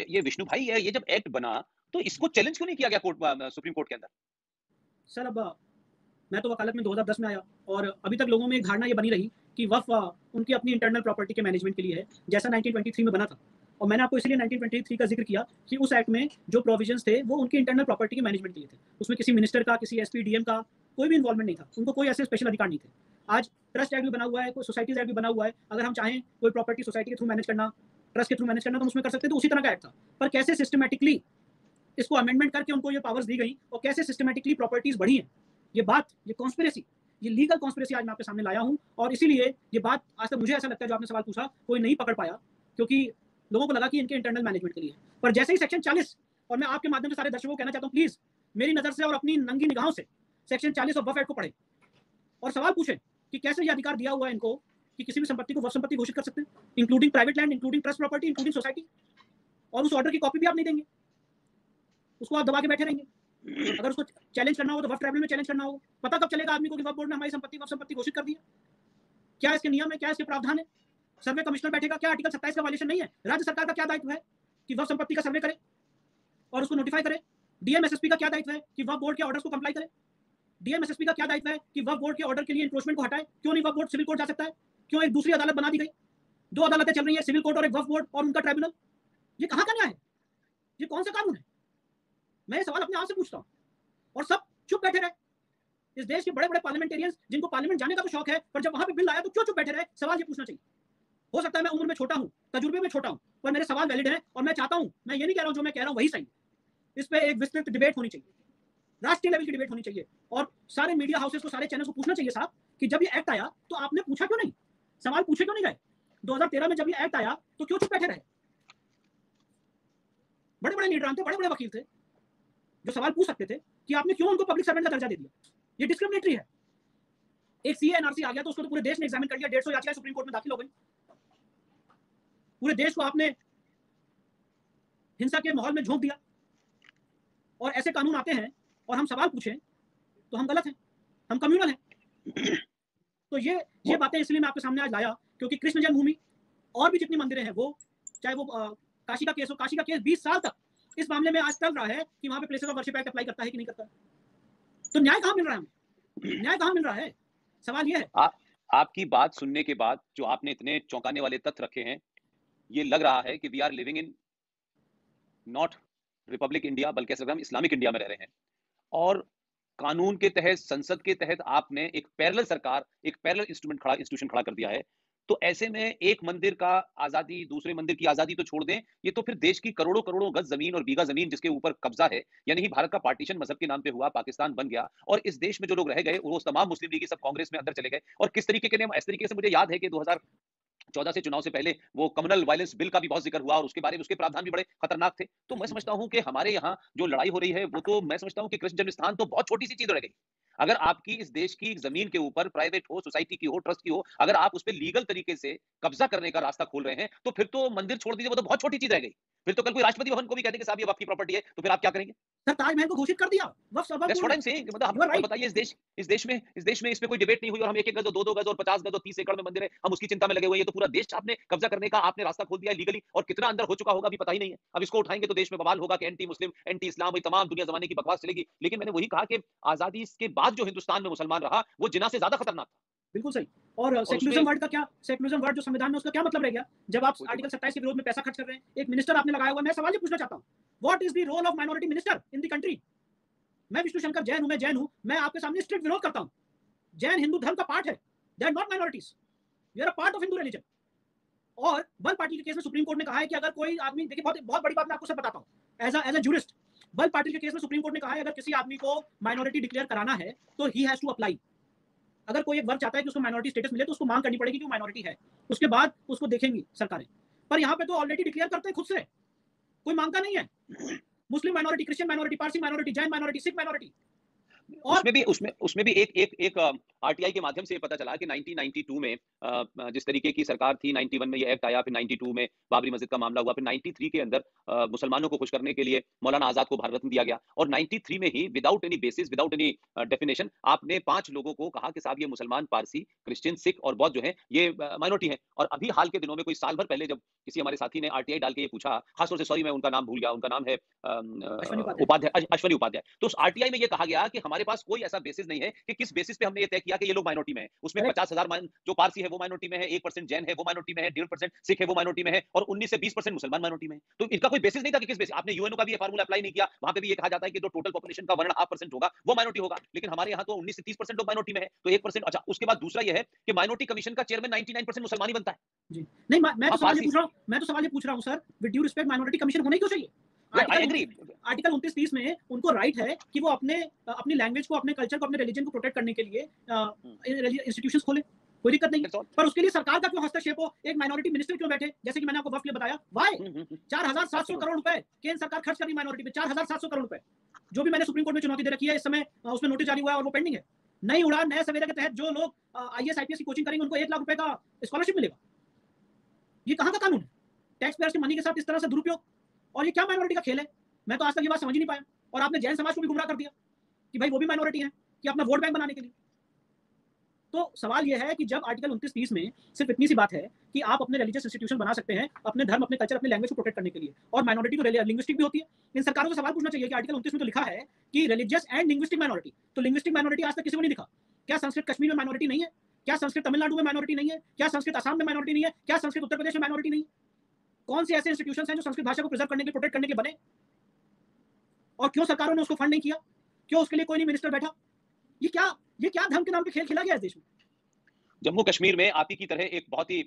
ये विष्णु भाई, ये जब एक्ट बना तो इसको चैलेंज क्यों नहीं किया गया कोर्ट, सुप्रीम कोर्ट के अंदर? सर अब मैं तो वकालत में 2010 में आया, और अभी तक लोगों में एक धारणा ये बनी रही कि वक्फ उनकी अपनी इंटरनल प्रॉपर्टी के मैनेजमेंट के लिए है, जैसा 1923 में बना था। और मैंने आपको इसलिए 1923 का जिक्र किया कि उस एक्ट में जो प्रोविजंस थे वो उनकी इंटरनल प्रॉपर्टी के मैनेजमेंट के लिए थे। उसमें किसी मिनिस्टर का, किसी एसपी, डीएम का कोई भी इन्वॉल्वमेंट नहीं था, उनको कोई ऐसे स्पेशल अधिकार नहीं थे। आज ट्रस्ट एक्ट भी बना हुआ है, कोई सोसाइटीज एक्ट भी बना हुआ है, अगर हम चाहें कोई प्रॉपर्टी सोसाइटी के थ्रू मैनेज करना, ट्रस्ट के थ्रू मैनेज करना, तो उसमें कर सकते हैं। तो उसी तरह का एक्ट था, पर कैसे सिस्टमेटिकली इसको अमेंडमेंट करके उनको ये पावर्स दी गई और कैसे सिस्टमेटिकली प्रॉपर्टीज बढ़ी हैं, ये बात, ये कॉन्स्पिरेसी, ये लीगल कॉन्स्पिरेसी आज मैं आपके सामने लाया हूं। और इसीलिए ये बात आज तक मुझे ऐसा लगता है, जो आपने सवाल पूछा, कोई नहीं पकड़ पाया, क्योंकि लोगों को लगा कि इनके इंटरनल मैनेजमेंट के लिए। पर जैसे ही सेक्शन 40, और मैं आपके माध्यम से सारे दर्शकों को कहना चाहता हूँ, प्लीज मेरी नजर से और अपनी नंगी निगाहों से सेक्शन 40 ऑफ वक्फ एक्ट को पढ़ें और सवाल पूछें कि कैसे ये अधिकार दिया हुआ है इनको कि किसी भी संपत्ति को वक्फ संपत्ति घोषित कर सकते हैं, including private land, including trust property, including society. और उस ऑर्डर की कॉपी भी आप नहीं देंगे, उसको आप दबा के बैठे रहेंगे। अगर उसको चैलेंज करना हो तो वक्फ ट्राइब्यूनल में चैलेंज करना हो। पता कब चलेगा आदमी को कि वक्फ बोर्ड ने हमारी संपत्ति वक्फ संपत्ति घोषित कर दी है? क्या इसके नियम है, क्या इसके प्रावधान है? सर्वे कमिश्नर बैठेगा, क्या आर्टिकल 27 का वायलेशन नहीं है? राज्य सरकार का क्या दायित्व है कि वक्फ संपत्ति का सर्वे करे और उसको नोटिफाई करे? डीएम एसएसपी का क्या दायित्व है कि वक्फ बोर्ड के ऑर्डर्स को कंप्लाई करे? डीएम एसएसपी का क्या दायित्व है कि वक्फ बोर्ड के ऑर्डर के लिए एनक्रोचमेंट को हटाए? क्यों नहीं वक्फ बोर्ड सिविल कोर्ट जा सकता है? क्यों एक दूसरी अदालत बना दी गई? 2 अदालतें चल रही है, सिविल कोर्ट और एक वक्फ बोर्ड और उनका ट्राइब्यूनल। ये कहाँ का न्याय है? ये कौन सा कानून है? मैं ये सवाल अपने आप से पूछता हूँ, और सब चुप बैठे रहे। इस देश के बड़े बड़े पार्लियामेंटेरियंस, जिनको पार्लियामेंट जाने का तो शौक है, पर जब वहां पे बिल आया तो क्यों चुप बैठे रहे? सवाल ये पूछना चाहिए। हो सकता है मैं उम्र में छोटा हूं, तजुर्बे में छोटा हूं, पर मेरे सवाल वैलिड हैं और मैं चाहता हूं, मैं ये नहीं कह रहा हूं जो मैं कह रहा हूं वही सही है। इस पे एक विस्तृत डिबेट होनी चाहिए, राष्ट्रीय लेवल की डिबेट होनी चाहिए और सारे मीडिया हाउसेस को, सारे चैनल्स को पूछना चाहिए साहब कि जब ये एक्ट आया तो आपने पूछा क्यों नहीं, सवाल पूछे क्यों नहीं गए? 2013 में जब ये एक्ट आया तो क्यों चुप बैठे रहे? बड़े बड़े लीडर थे, बड़े बड़े वकील थे जो सवाल पूछ सकते थे कि आपने क्यों उनको पब्लिक सर्वेंट का दर्जा दे दिया। ये डिस्क्रिमिनेटरी है। एक सीए एनआरसी आ गया तो उसको तो पूरे देश ने एग्जामिन कर लिया, 150 याचिकाएं सुप्रीम कोर्ट में दाखिल हो गई। पूरे देश को आपने हिंसा के माहौल में झोंक दिया और ऐसे कानून आते हैं और हम सवाल पूछें तो हम गलत हैं, हम कम्युनल हैं। तो ये बातें इसलिए मैं आपके सामने आज लाया क्योंकि कृष्ण जन्मभूमि और भी जितनी मंदिरें हैं, वो चाहे वो काशी का केस हो, काशी का केस 20 साल तक इस मामले में आज चल रहा है कि वहां पे places of worship act apply करता है कि नहीं करता। तो न्याय कहां मिल रहा है हमें? न्याय कहां मिल रहा है? सवाल ये है। आपकी बात सुनने के बाद जो आपने इतने चौंकाने वाले तथ्य रखे हैं, ये लग रहा है कि we are living in not republic India बल्कि हम इस्लामिक इंडिया में रह रहे हैं। और कानून के तहत, संसद के तहत आपने एक पैरेलल सरकार, एक पैरेलल इंस्टीट्यूशन खड़ा कर दिया है। तो ऐसे में एक मंदिर का आजादी, दूसरे मंदिर की आजादी तो छोड़ दें, ये तो फिर देश की करोड़ों करोड़ों गज जमीन और बीघा जमीन जिसके ऊपर कब्जा है, यानी कि भारत का पार्टीशन मजहब के नाम पे हुआ, पाकिस्तान बन गया और इस देश में जो लोग रह गए वो तमाम मुस्लिम लीग सब कांग्रेस में अंदर चले गए। और किस तरीके के इस तरीके से मुझे याद है कि 2014 से चुनाव से पहले वो कम्युनल वायलेंस बिल का भी बहुत जिक्र हुआ और उसके बारे में उसके प्रावधान भी बड़े खतरनाक थे। तो मैं समझता हूं कि हमारे यहाँ जो लड़ाई हो रही है वो तो मैं समझता हूं कि कृष्ण जन्मस्थान तो बहुत छोटी सी चीज रह गई। अगर आपकी इस देश की जमीन के ऊपर, प्राइवेट हो, सोसाइटी की हो, ट्रस्ट की हो, अगर आप उस पर लीगल तरीके से कब्जा करने का रास्ता खोल रहे हैं तो फिर तो मंदिर छोड़ दीजिए, वो तो बहुत छोटी चीज रह गई। फिर तो कल कोई राष्ट्रपति भवन को भी कहते कि साहब ये आपकी प्रॉपर्टी है, तो फिर आप क्या करेंगे? सर ताजमहल को घोषित कर दिया वक्फ That's what I'm saying। मतलब हम बताइए, इस देश में इस पे कोई डिबेट नहीं हुई और हम 1-1 गज और 2-2 गज और 50 गज और 30 एकड़ में मंदिर है, हम उसकी चिंता में लगे हुए हैं। ये तो पूरा देश आपने कब्जा करने का आपने रास्ता खोल दिया है लीगली, और कितना अंदर हो चुका होगा अभी पता ही नहीं है। अब इसको उठाएंगे तो देश में बवाल होगा कि एंटी मुस्लिम, एंटी इस्लाम, वही तमाम दुनिया जमाने की बकवास चलेगी। लेकिन मैंने वही कहा कि आजादी के बाद जो हिंदुस्तान में मुसलमान रहा वो जिना से ज्यादा खतरनाक था। बिल्कुल सही। और सेक्युलरिज्म वर्ड का क्या, सेक्युलरिज्म वर्ड जो संविधान में उसका क्या मतलब रह गया जब आप आर्टिकल 27 के विरोध में पैसा खर्च कर रहे हैं? एक मिनिस्टर आपने लगाया हुआ। मैं सवाल ये पूछना चाहता हूं, what is the role of minority minister in the country? मैं विष्णु शंकर जैन हूं, मैं जैन हूं, मैं आपके सामने स्ट्रिक्ट विरोध करता हूं। जैन हिंदू धर्म का पार्ट है, they are not minorities, we are a part of Hindu religion. और बल पाटिल के केस में सुप्रीम कोर्ट ने कहा है कि अगर कोई आदमी, देखिए बहुत बड़ी बात मैं आपको सब बताता हूं एज अ जूरिस्ट, बल पाटिल के केस में सुप्रीम कोर्ट ने कहा है अगर किसी आदमी को माइनॉरिटी डिक्लेयर कराना है तो ही हैज टू अप्लाई। अगर कोई एक वर्ग चाहता है कि उसको माइनॉरिटी स्टेटस मिले तो उसको मांग करनी पड़ेगी कि वो माइनॉरिटी है, उसके बाद उसको देखेंगी सरकारें। पर यहाँ पे तो ऑलरेडी डिक्लेयर करते हैं खुद से, कोई मांगता नहीं है। मुस्लिम minority, Christian minority, Parsi minority, Jain minority, Sikh minority. उसमें भी एक आरटीआई के माध्यम से ये पता चला कि 1992 में जिस तरीके की सरकार थी, 91 में ये एक्ट आया, फिर 92 में बाबरी मस्जिद का मामला हुआ, फिर 93 के अंदर मुसलमानों को खुश करने के लिए मौलाना आजाद को भारत रत्न दिया गया, और 93 में ही without any basis, without any definition आपने 5 लोगों को कहा कि साहब ये मुसलमान, पारसी, क्रिश्चियन, सिख और बौद्ध जो है ये माइनॉरिटी है। और अभी हाल के दिनों में, कोई साल भर पहले, जब किसी हमारे साथी ने आरटीआई डाल के ये पूछा, खासतौर से, सॉरी मैं उनका नाम भूल गया, उनका नाम है अश्वनी उपाध्याय, तो उस आरटीआई में ये कहा गया कि हमारे पास कोई ऐसा बेसिस नहीं है कि किस बेसिस पे हमने ये तय किया कि ये लोग माइनॉरिटी में है। उसमें 50,000 जो पारसी है वो माइनॉरिटी में है, 1% जैन है वो माइनॉरिटी में है, 1.5% सिख है वो माइनॉरिटी में है, और 19 से 20% मुसलमान माइनॉरिटी में है। तो इनका कोई बेसिस नहीं था कि किस बेसिस। आपने यूएनओ का भी ये फार्मूला अप्लाई नहीं किया, वहां पे भी ये कहा जाता है कि जो टोटल पॉपुलेशन का 1.5% होगा वो माइनॉरिटी होगा, लेकिन हमारे यहाँ तो 19 से 30% लोग माइनॉरिटी में है, तो 1%। अच्छा, उसके बाद दूसरा ये है कि माइनॉरिटी कमीशन का चेयरमैन 99% मुसलमान ही बनता है। जी नहीं, मैं तो सवाल ये पूछ रहा हूं sir, with due respect, minority commission होने क्यों चाहिए? आर्टिकल 29-30 में उनको राइट है कि वो अपनी लैंग्वेज को, अपने कल्चर को, अपने रिलीजन को प्रोटेक्ट करने के लिए इंस्टीट्यूशंस खोले, कोई दिक्कत नहीं है। पर उसके लिए सरकार का क्यों हस्तक्षेप हो? एक माइनॉरिटी मिनिस्टर क्यों बैठे? जैसे कि मैंने आपको वक्त के बताया, व्हाई 4,700 करोड़ रुपए केंद्र सरकार खर्च कर रही माइनॉरिटी पे, 4,700 करोड़ रुपए, जो भी मैंने सुप्रीम कोर्ट में चुनौती दे रखी है। इस समय उसमें नोटिस जारी हुआ है और वो पेंडिंग है। नई उड़ान, नए सवेरे के तहत जो लोग आईएएस आईपीएस की कोचिंग करेंगे उनको 1 लाख रुपए का स्कॉलरशिप मिलेगा। ये कहां का कानून है? टैक्स पेयर्स की मनी के साथ इस तरह से दुरुपयोग, और ये क्या माइनॉरिटी का खेल है? मैं तो आज तक ये बात समझ ही नहीं पाया। और आपने जैन समाज को भी गुमराह कर दिया कि भाई वो भी माइनॉरिटी है, कि अपना वोट बैंक बनाने के लिए। तो सवाल ये है कि जब आर्टिकल 29-30 में सिर्फ इतनी सी बात है कि आप अपने रिलीजियस इंस्टीट्यूशन बना सकते हैं अपने धर्म, अपने कल्चर, अपने लैंग्वेज को प्रोटेक्ट करने के लिए, और माइनॉरिटी तो लिंग्विस्टिक भी होती है। इन सरकारों से सवाल पूछना चाहिए कि आर्टिकल 29 में तो लिखा है कि रिलीजियस एंड लिंग्विस्टिक माइनॉरिटी, तो लिंग्विस्टिक माइनॉरिटी आज तक किसी को नहीं दिखा। क्या संस्कृत कश्मीर में माइनॉरिटी नहीं है? क्या संस्कृत तमिलनाडु में माइनॉरिटी नहीं है? क्या संस्कृत असम में माइनॉरिटी नहीं है? क्या संस्कृत उत्तर प्रदेश में माइनॉरिटी नहीं है? कौन से ऐसे इंस्टीट्यूशंस हैं जो संस्कृत भाषा को प्रिजर्व करने के लिए, प्रोटेक्ट करने के लिए बने? और क्यों सरकारों ने उसको फंड नहीं किया? क्यों उसके लिए कोई नहीं मिनिस्टर बैठा? ये क्या धर्म के नाम पे खेल खेला गया इस देश में? जम्मू कश्मीर में आप ही की तरह एक बहुत ही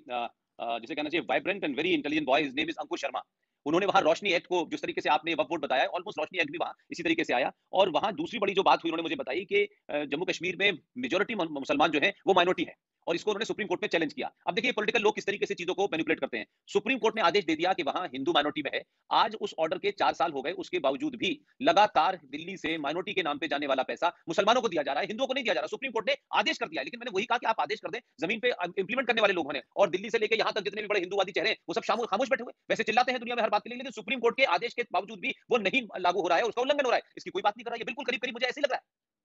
जिसे कहना चाहिए vibrant and very intelligent boy, his name is Ankush Sharma. उन्होंने वहां रोशनी एक्ट को, जिस तरीके से आपने वक्फ बोर्ड बताया, ऑलमोस्ट रोशनी एक्ट भी वहां इसी तरीके से आया। और वहां दूसरी बड़ी जो बात हुई, उन्होंने मुझे बताई कि जम्मू कश्मीर में मेजोरिटी मुसलमान जो है वो माइनॉरिटी है, और इसको उन्होंने सुप्रीम कोर्ट में चैलेंज किया। अब देखिए पॉलिटिकल लोग किस तरीके से चीजों को मैनिपुलेट करते हैं। सुप्रीम कोर्ट ने आदेश दे दिया कि वहां हिंदू माइनॉरिटी में है। आज उस ऑर्डर के 4 साल हो गए, उसके बावजूद भी लगातार दिल्ली से माइनॉरिटी के नाम पे जाने वाला पैसा मुसलमानों को दिया जा रहा है, हिंदुओं को नहीं दिया जा रहा। सुप्रीम कोर्ट ने आदेश कर दिया, लेकिन मैंने वही कहा कि आप आदेश कर दें, जमीन पे इंप्लीमेंट करने वाले लोग हैं, और दिल्ली से लेकर यहां तक जितने भी बड़े हिंदूवादी चेहरे हैं वो सब खामोश बैठे हुए। वैसे चिल्लाते हैं दुनिया में हर बात के लिए, लेकिन सुप्रीम कोर्ट के आदेश के बावजूद भी वो नहीं लागू हो रहा है, उसका उल्लंघन हो रहा है, इसकी कोई बात नहीं कर रहा है। ये बिल्कुल करीब करीब मुझे ऐसे ही लग रहा है।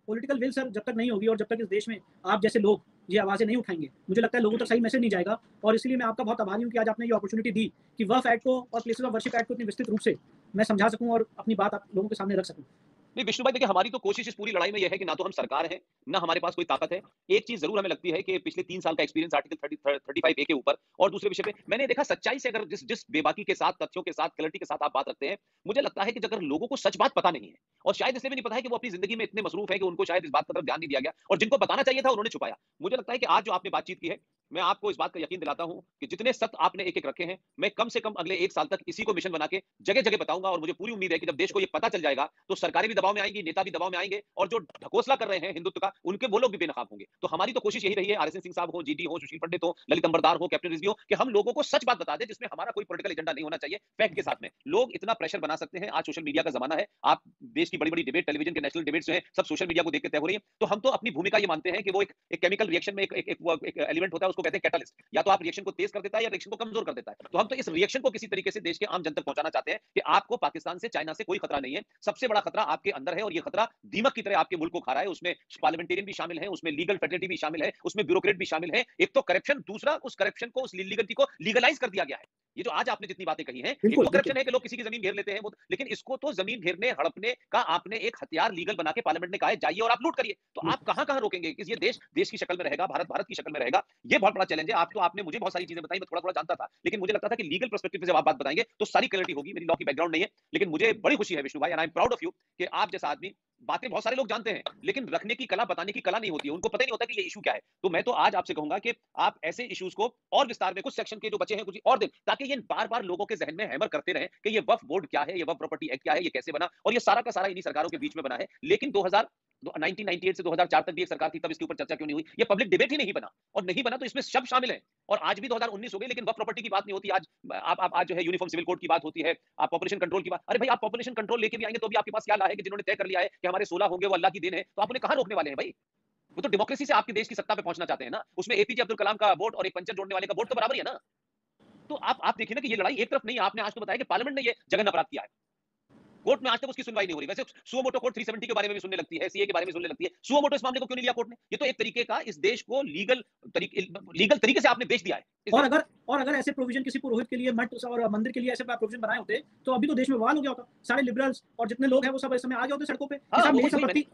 पॉलिटिकल विल सर जब तक नहीं होगी और जब तक इस देश में आप जैसे लोग ये आवाज़ें नहीं उठाएंगे, मुझे लगता है लोगों तक सही मैसेज नहीं जाएगा। और इसलिए मैं आपका बहुत आभारी हूँ कि आज आपने ये अपॉर्चुनिटी दी कि वक्फ एक्ट को और प्लेसेस ऑफ वर्शिप एक्ट को इतनी विस्तृत रूप से मैं समझा सकूँ और अपनी बात आप लोगों के सामने रख सकूँ। नहीं विष्णु भाई, देखिए हमारी तो कोशिश इस पूरी लड़ाई में यह है कि ना तो हम सरकार है, ना हमारे पास कोई ताकत है। एक चीज जरूर हमें लगती है कि पिछले 3 साल का एक्सपीरियंस आर्टिकल 35A के ऊपर और दूसरे विषय पे मैंने देखा, सच्चाई से अगर जिस जिस बेबाकी के साथ, तथ्यों के साथ, क्लैरिटी के साथ आप बात रखते हैं, मुझे लगता है कि अगर लोगों को सच बात पता नहीं है, और शायद इसलिए भी नहीं पता है कि वो अपनी जिंदगी में इतने मसरूफ है कि उनको शायद इस बात की तरफ ध्यान नहीं दिया गया, और जिनको बताना चाहिए था उन्होंने छुपाया। मुझे लगता है कि आज जो आपने बातचीत की है, मैं आपको इस बात का यकीन दिलाता हूं कि जितने सत्य आपने एक एक रखे हैं, मैं कम से कम अगले 1 साल तक इसी को मिशन बना के जगह जगह बताऊंगा। और मुझे पूरी उम्मीद है कि जब देश को ये पता चल जाएगा तो सरकारें भी दबाव में आएंगी, नेता भी दबाव में आएंगे, और जो ढकोसला कर रहे हैं हिंदुत्व का, उनके वो लोग भी बेनकाब होंगे। तो हमारी तो कोशिश यही रही है, आरएसएन सिंह साहब हो, जीडी हो, सुशील पंडित हो, ललित अंबरदार हो, कैप्टन रिजवी हो, कि हम लोगों को सच बात बता दें जिसमें हमारा कोई पॉलिटिकल एजेंडा नहीं होना चाहिए। फैक्ट के साथ में लोग इतना प्रेशर बना सकते हैं। आज सोशल मीडिया का जमाना है, आप देश की बड़ी बड़ी डिबेट, टेलीविजन के नेशनल डिबेट्स जो है सब सोशल मीडिया को देख के तय हो रही है। तो हम तो अपनी भूमिका ये मानते हैं कि वो एक केमिकल रिएक्शन में एक एलिमेंट होता है, उसको कहते हैं कैटलिस्ट। या तो आप रिएक्शन को तेज कर देता है या रिएक्शन को कमजोर कर देता है। तो हम तो इस रिएक्शन को किसी तरीके से देश के आम जन तक पहुंचाना चाहते हैं कि आपको पाकिस्तान से, चाइना से कोई खतरा नहीं है। सबसे बड़ा खतरा आपके अंदर है, और ये खतरा दीमक की तरह आपके मुल्क को खा रहा है। उसमें पार्लियामेंटेरियन भी शामिल है, उसमें लीगल फेडरेटिव भी शामिल है, उसमें ब्यूरोक्रेट भी शामिल है। एक तो करप्शन, दूसरा उस करप्शन को, उस लीगलिटी को लीगलाइज कर दिया गया है। ये जो आज आपने जितनी बातें कही हैं, एक तो करप्शन है कि लोग किसी की जमीन घेर लेते हैं, वो, लेकिन इसको तो जमीन घेरने, हड़पने का आपने एक हथियार लीगल बना के पार्लियामेंट ने कहा है जाइए और आप लूट करिए। तो आप कहां कहां रोकेंगे? कि ये देश देश की शक्ल में रहेगा, भारत भारत की शक्ल में रहेगा। ये बहुत बड़ा चैलेंज है। आप तो, आपने मुझे बहुत सारी चीजें बताई, मैं थोड़ा थोड़ा जानता था, लेकिन मुझे लगता था कि लीगल पर्सपेक्टिव से जब आप बात बताएंगे तो सारी क्लैरिटी होगी। मेरी लॉ की बैकग्राउंड नहीं है, लेकिन मुझे बड़ी खुशी है विष्णु भाई, and I am proud of you, कि आप जैसा आदमी, बातें बहुत सारे लोग जानते हैं लेकिन रखने की कला, बताने की कला नहीं होती है, उनको पता ही नहीं होता कि ये इशू क्या है। तो मैं तो आज आपसे कहूंगा कि आप ऐसे इश्यूज को और विस्तार में, कुछ सेक्शन के जो बचे हैं कुछ और दें, ताकि ये बार बार लोगों के जहन में हैमर करते रहे कि ये वक्फ बोर्ड क्या है, ये वक्फ प्रॉपर्टी एक्ट क्या है, ये कैसे बना, और ये सारा का सारा इन्हीं सरकारों के बीच में बना है। लेकिन 1998 से 2004 तक भी एक सरकार थी, तब इसके ऊपर चर्चा क्यों नहीं हुई? ये पब्लिक डिबेट ही नहीं बना, और नहीं बना तो इसमें शब्द शामिल हैं। और आज भी 2019 हो गए, लेकिन वक्फ प्रॉपर्टी की बात नहीं होती। आज आप आज जो है यूनिफॉर्म सिविल कोड की बात होती है, आप पॉपुलेशन कंट्रोल की बात। अरे भाई, आप पॉपुलेशन कंट्रोल लेके भी आएंगे तो भी आपके पास क्या ला है कि जिन्होंने तय कर लिया है कि हमारे 16 होंगे, वो अल्लाह की देन है, तो आप उन्हें कहां रोकने वाले हैं भाई? वो तो डेमोक्रेसी से आपके देश की सत्ता पे पहुंचना चाहते हैं ना। उसमें एपीजे अब्दुल कलाम का वोट और एक पंचर जोड़ने वाले का वोट तो बराबर ही है ना। तो आप देखिए ना कि ये लड़ाई एक तरफ नहीं है। आपने आज तो बताया कि पार्लियामेंट ने ये जघन्य अपराध किया है, कोर्ट में आज तक उसकी सुनवाई नहीं हो रही। वैसे सुओ मोटो कोर्ट 370 के बारे में भी सुनने लगती है, सीए के बारे में सुनने लगती है। सुओ मोटो इस मामले को क्यों नहीं लिया कोर्ट ने? ये तो एक तरीके का इस देश को लीगल तरीके से आपने बेच दिया है। और अगर ऐसे प्रोविजन किसी पुरोहित के लिए, मठ और मंदिर के लिए ऐसे प्रोविजन बनाए होते तो अभी तो देश में बवाल हो गया होता। सारे लिबरल्स और जितने लोग हैं वो सब इस समय आ गए होते सड़कों पे। हाँ, मेरी संपत्ति,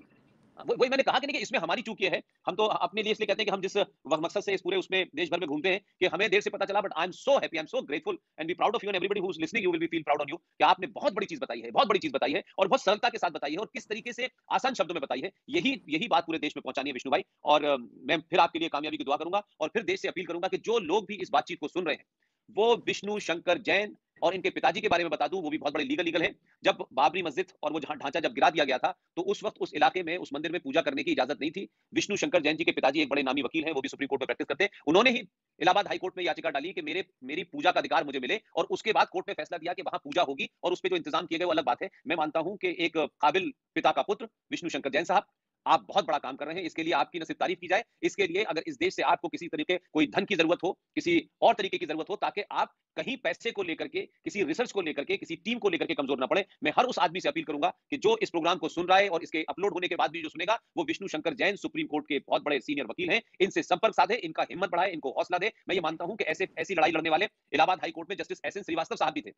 वही मैंने कहा कि नहीं, कि इसमें हमारी चूक ये है, हम तो अपने लिए इसलिए कहते हैं कि हम जिस मकसद से इस पूरे उसमें देश भर में घूमते हैं, कि हमें देर से पता चला, but I am so happy, I am so grateful and be proud of you, and everybody who is listening, you will be feel proud on you, कि आपने बहुत बड़ी चीज बताई है, बहुत बड़ी चीज बताई है, और बहुत सरलता के साथ बताई है, और किस तरीके से आसान शब्दों में बताई है। यही बात पूरे देश में पहुंचानी है विष्णु भाई। और मैं फिर आपके लिए कामयाबी की दुआ करूंगा, और फिर देश से अपील करूंगा कि जो लोग भी इस बातचीत को सुन रहे हैं, वो विष्णु शंकर जैन और इनके पिताजी के बारे में बता दूं, वो भी बहुत बड़े लीगल हैं। जब बाबरी मस्जिद और वो ढांचा जब गिरा दिया गया था, तो उस वक्त उस इलाके में, उस मंदिर में पूजा करने की इजाजत नहीं थी। विष्णु शंकर जैन जी के पिताजी एक बड़े नामी वकील हैं, वो भी सुप्रीम कोर्ट में प्रैक्टिस करते हैं। उन्होंने ही इलाहाबाद हाई कोर्ट में याचिका डाली कि मेरी पूजा का अधिकार मुझे मिले, और उसके बाद कोर्ट ने फैसला दिया कि वहां पूजा होगी, और उस पर जो इंतजाम किए गए वो अलग बात है। मैं मानता हूं कि एक काबिल पिता का पुत्र विष्णु शंकर जैन साहब, आप बहुत बड़ा काम कर रहे हैं। इसके लिए आपकी न सिर्फ तारीफ की जाए, इसके लिए अगर इस देश से आपको किसी तरीके कोई धन की जरूरत हो, किसी और तरीके की जरूरत हो, ताकि आप कहीं पैसे को लेकर के, किसी रिसर्च को लेकर के, किसी टीम को लेकर के कमजोर ना पड़े, मैं हर उस आदमी से अपील करूंगा कि जो इस प्रोग्राम को सुन रहा है और इसके अपलोड होने के बाद भी जो सुनेगा, वो विष्णु शंकर जैन सुप्रीम कोर्ट के बहुत बड़े सीनियर वकील हैं, इनसे संपर्क साधे, इनका हिम्मत बढ़ाए, इनको हौसला दे। मैं ये मानता हूं कि ऐसी लड़ाई लड़ने वाले इलाहाबाद हाई कोर्ट में जस्टिस एस एन श्रीवास्तव साहब भी थे।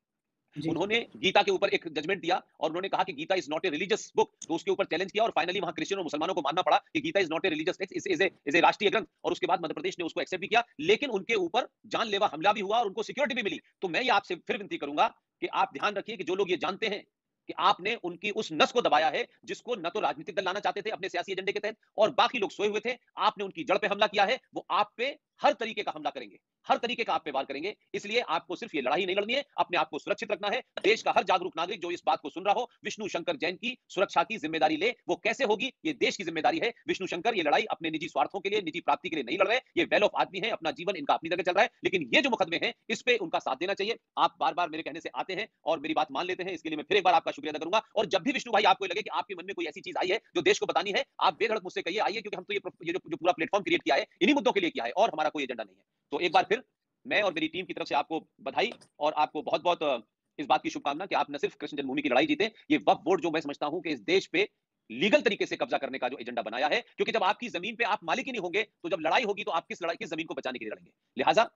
उन्होंने गीता के ऊपर एक जजमेंट दिया, और उन्होंने कहा कि Gita is not a religious book, तो उसके ऊपर चैलेंज किया, और फाइनली वहां क्रिश्चियन और मुसलमानों को मानना पड़ा कि Gita is not a religious text, is a राष्ट्रीय ग्रंथ। और उसके बाद मध्य प्रदेश ने उसको एक्सेप्ट भी किया, लेकिन उनके ऊपर जानलेवा हमला भी हुआ और उनको सिक्योरिटी भी मिली। तो मैं ये आपसे फिर विनती करूंगा कि आप ध्यान रखिए कि जो लोग ये जानते हैं कि आपने उनकी उस नस को दबाया है, जिसको न तो राजनीतिक दल लाना चाहते थे अपने सियासी एजेंडे के तहत, और बाकी लोग सोए हुए थे, आपने उनकी जड़ पे हमला किया है, वो आप पे हर तरीके का हमला करेंगे, हर तरीके का आप पे वार करेंगे। इसलिए आपको सिर्फ ये लड़ाई नहीं लड़नी है, अपने आप को सुरक्षित रखना है। देश का हर जागरूक नागरिक जो इस बात को सुन रहा हो, विष्णु शंकर जैन की सुरक्षा की जिम्मेदारी ले। वो कैसे होगी? ये देश की जिम्मेदारी है। विष्णु शंकर ये लड़ाई अपने निजी स्वार्थों के लिए, निजी प्राप्ति के लिए नहीं लड़ रहे। ये वेल ऑफ आदमी है, अपना जीवन इनका अपनी जगह चल रहा है, लेकिन ये जो मुकदमे हैं, इस पे उनका साथ देना चाहिए। आप बार-बार मेरे कहने से आते हैं और मेरी बात मान लेते हैं, इसके लिए मैं फिर एक बार आपका शुक्रिया अदा करूंगा। और जब भी विष्णु भाई आपको लगे कि आपके मन में कोई ऐसी चीज आई है जो देश को बतानी है, आप बेधड़क मुझसे कहिए, आइए, क्योंकि हम तो ये जो पूरा प्लेटफॉर्म क्रिएट किया है, इन्हीं मुद्दों के लिए किया है और हमारा कोई एजेंडा नहीं है। तो एक बार फिर मैं और मेरी टीम की तरफ से आपको बधाई और आपको बहुत-बहुत इस बात की शुभकामना कि आप न सिर्फ कृष्ण जन्मभूमि की लड़ाई जीते, ये वक्फ बोर्ड जो मैं समझता हूं कि इस देश पे लीगल तरीके से कब्जा करने का जो एजेंडा बनाया है, क्योंकि जब आपकी जमीन पे आप मालिक ही नहीं होंगे, तो जब लड़ाई होगी तो आप किस जमीन को बचाने के लिए लड़ेंगे। लिहाजा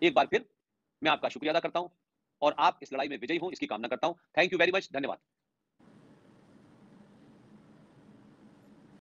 एक बार फिर मैं आपका शुक्रिया अदा करता हूं और आप इस लड़ाई में विजयी हों, इसकी कामना करता हूं। Thank you very much. धन्यवाद।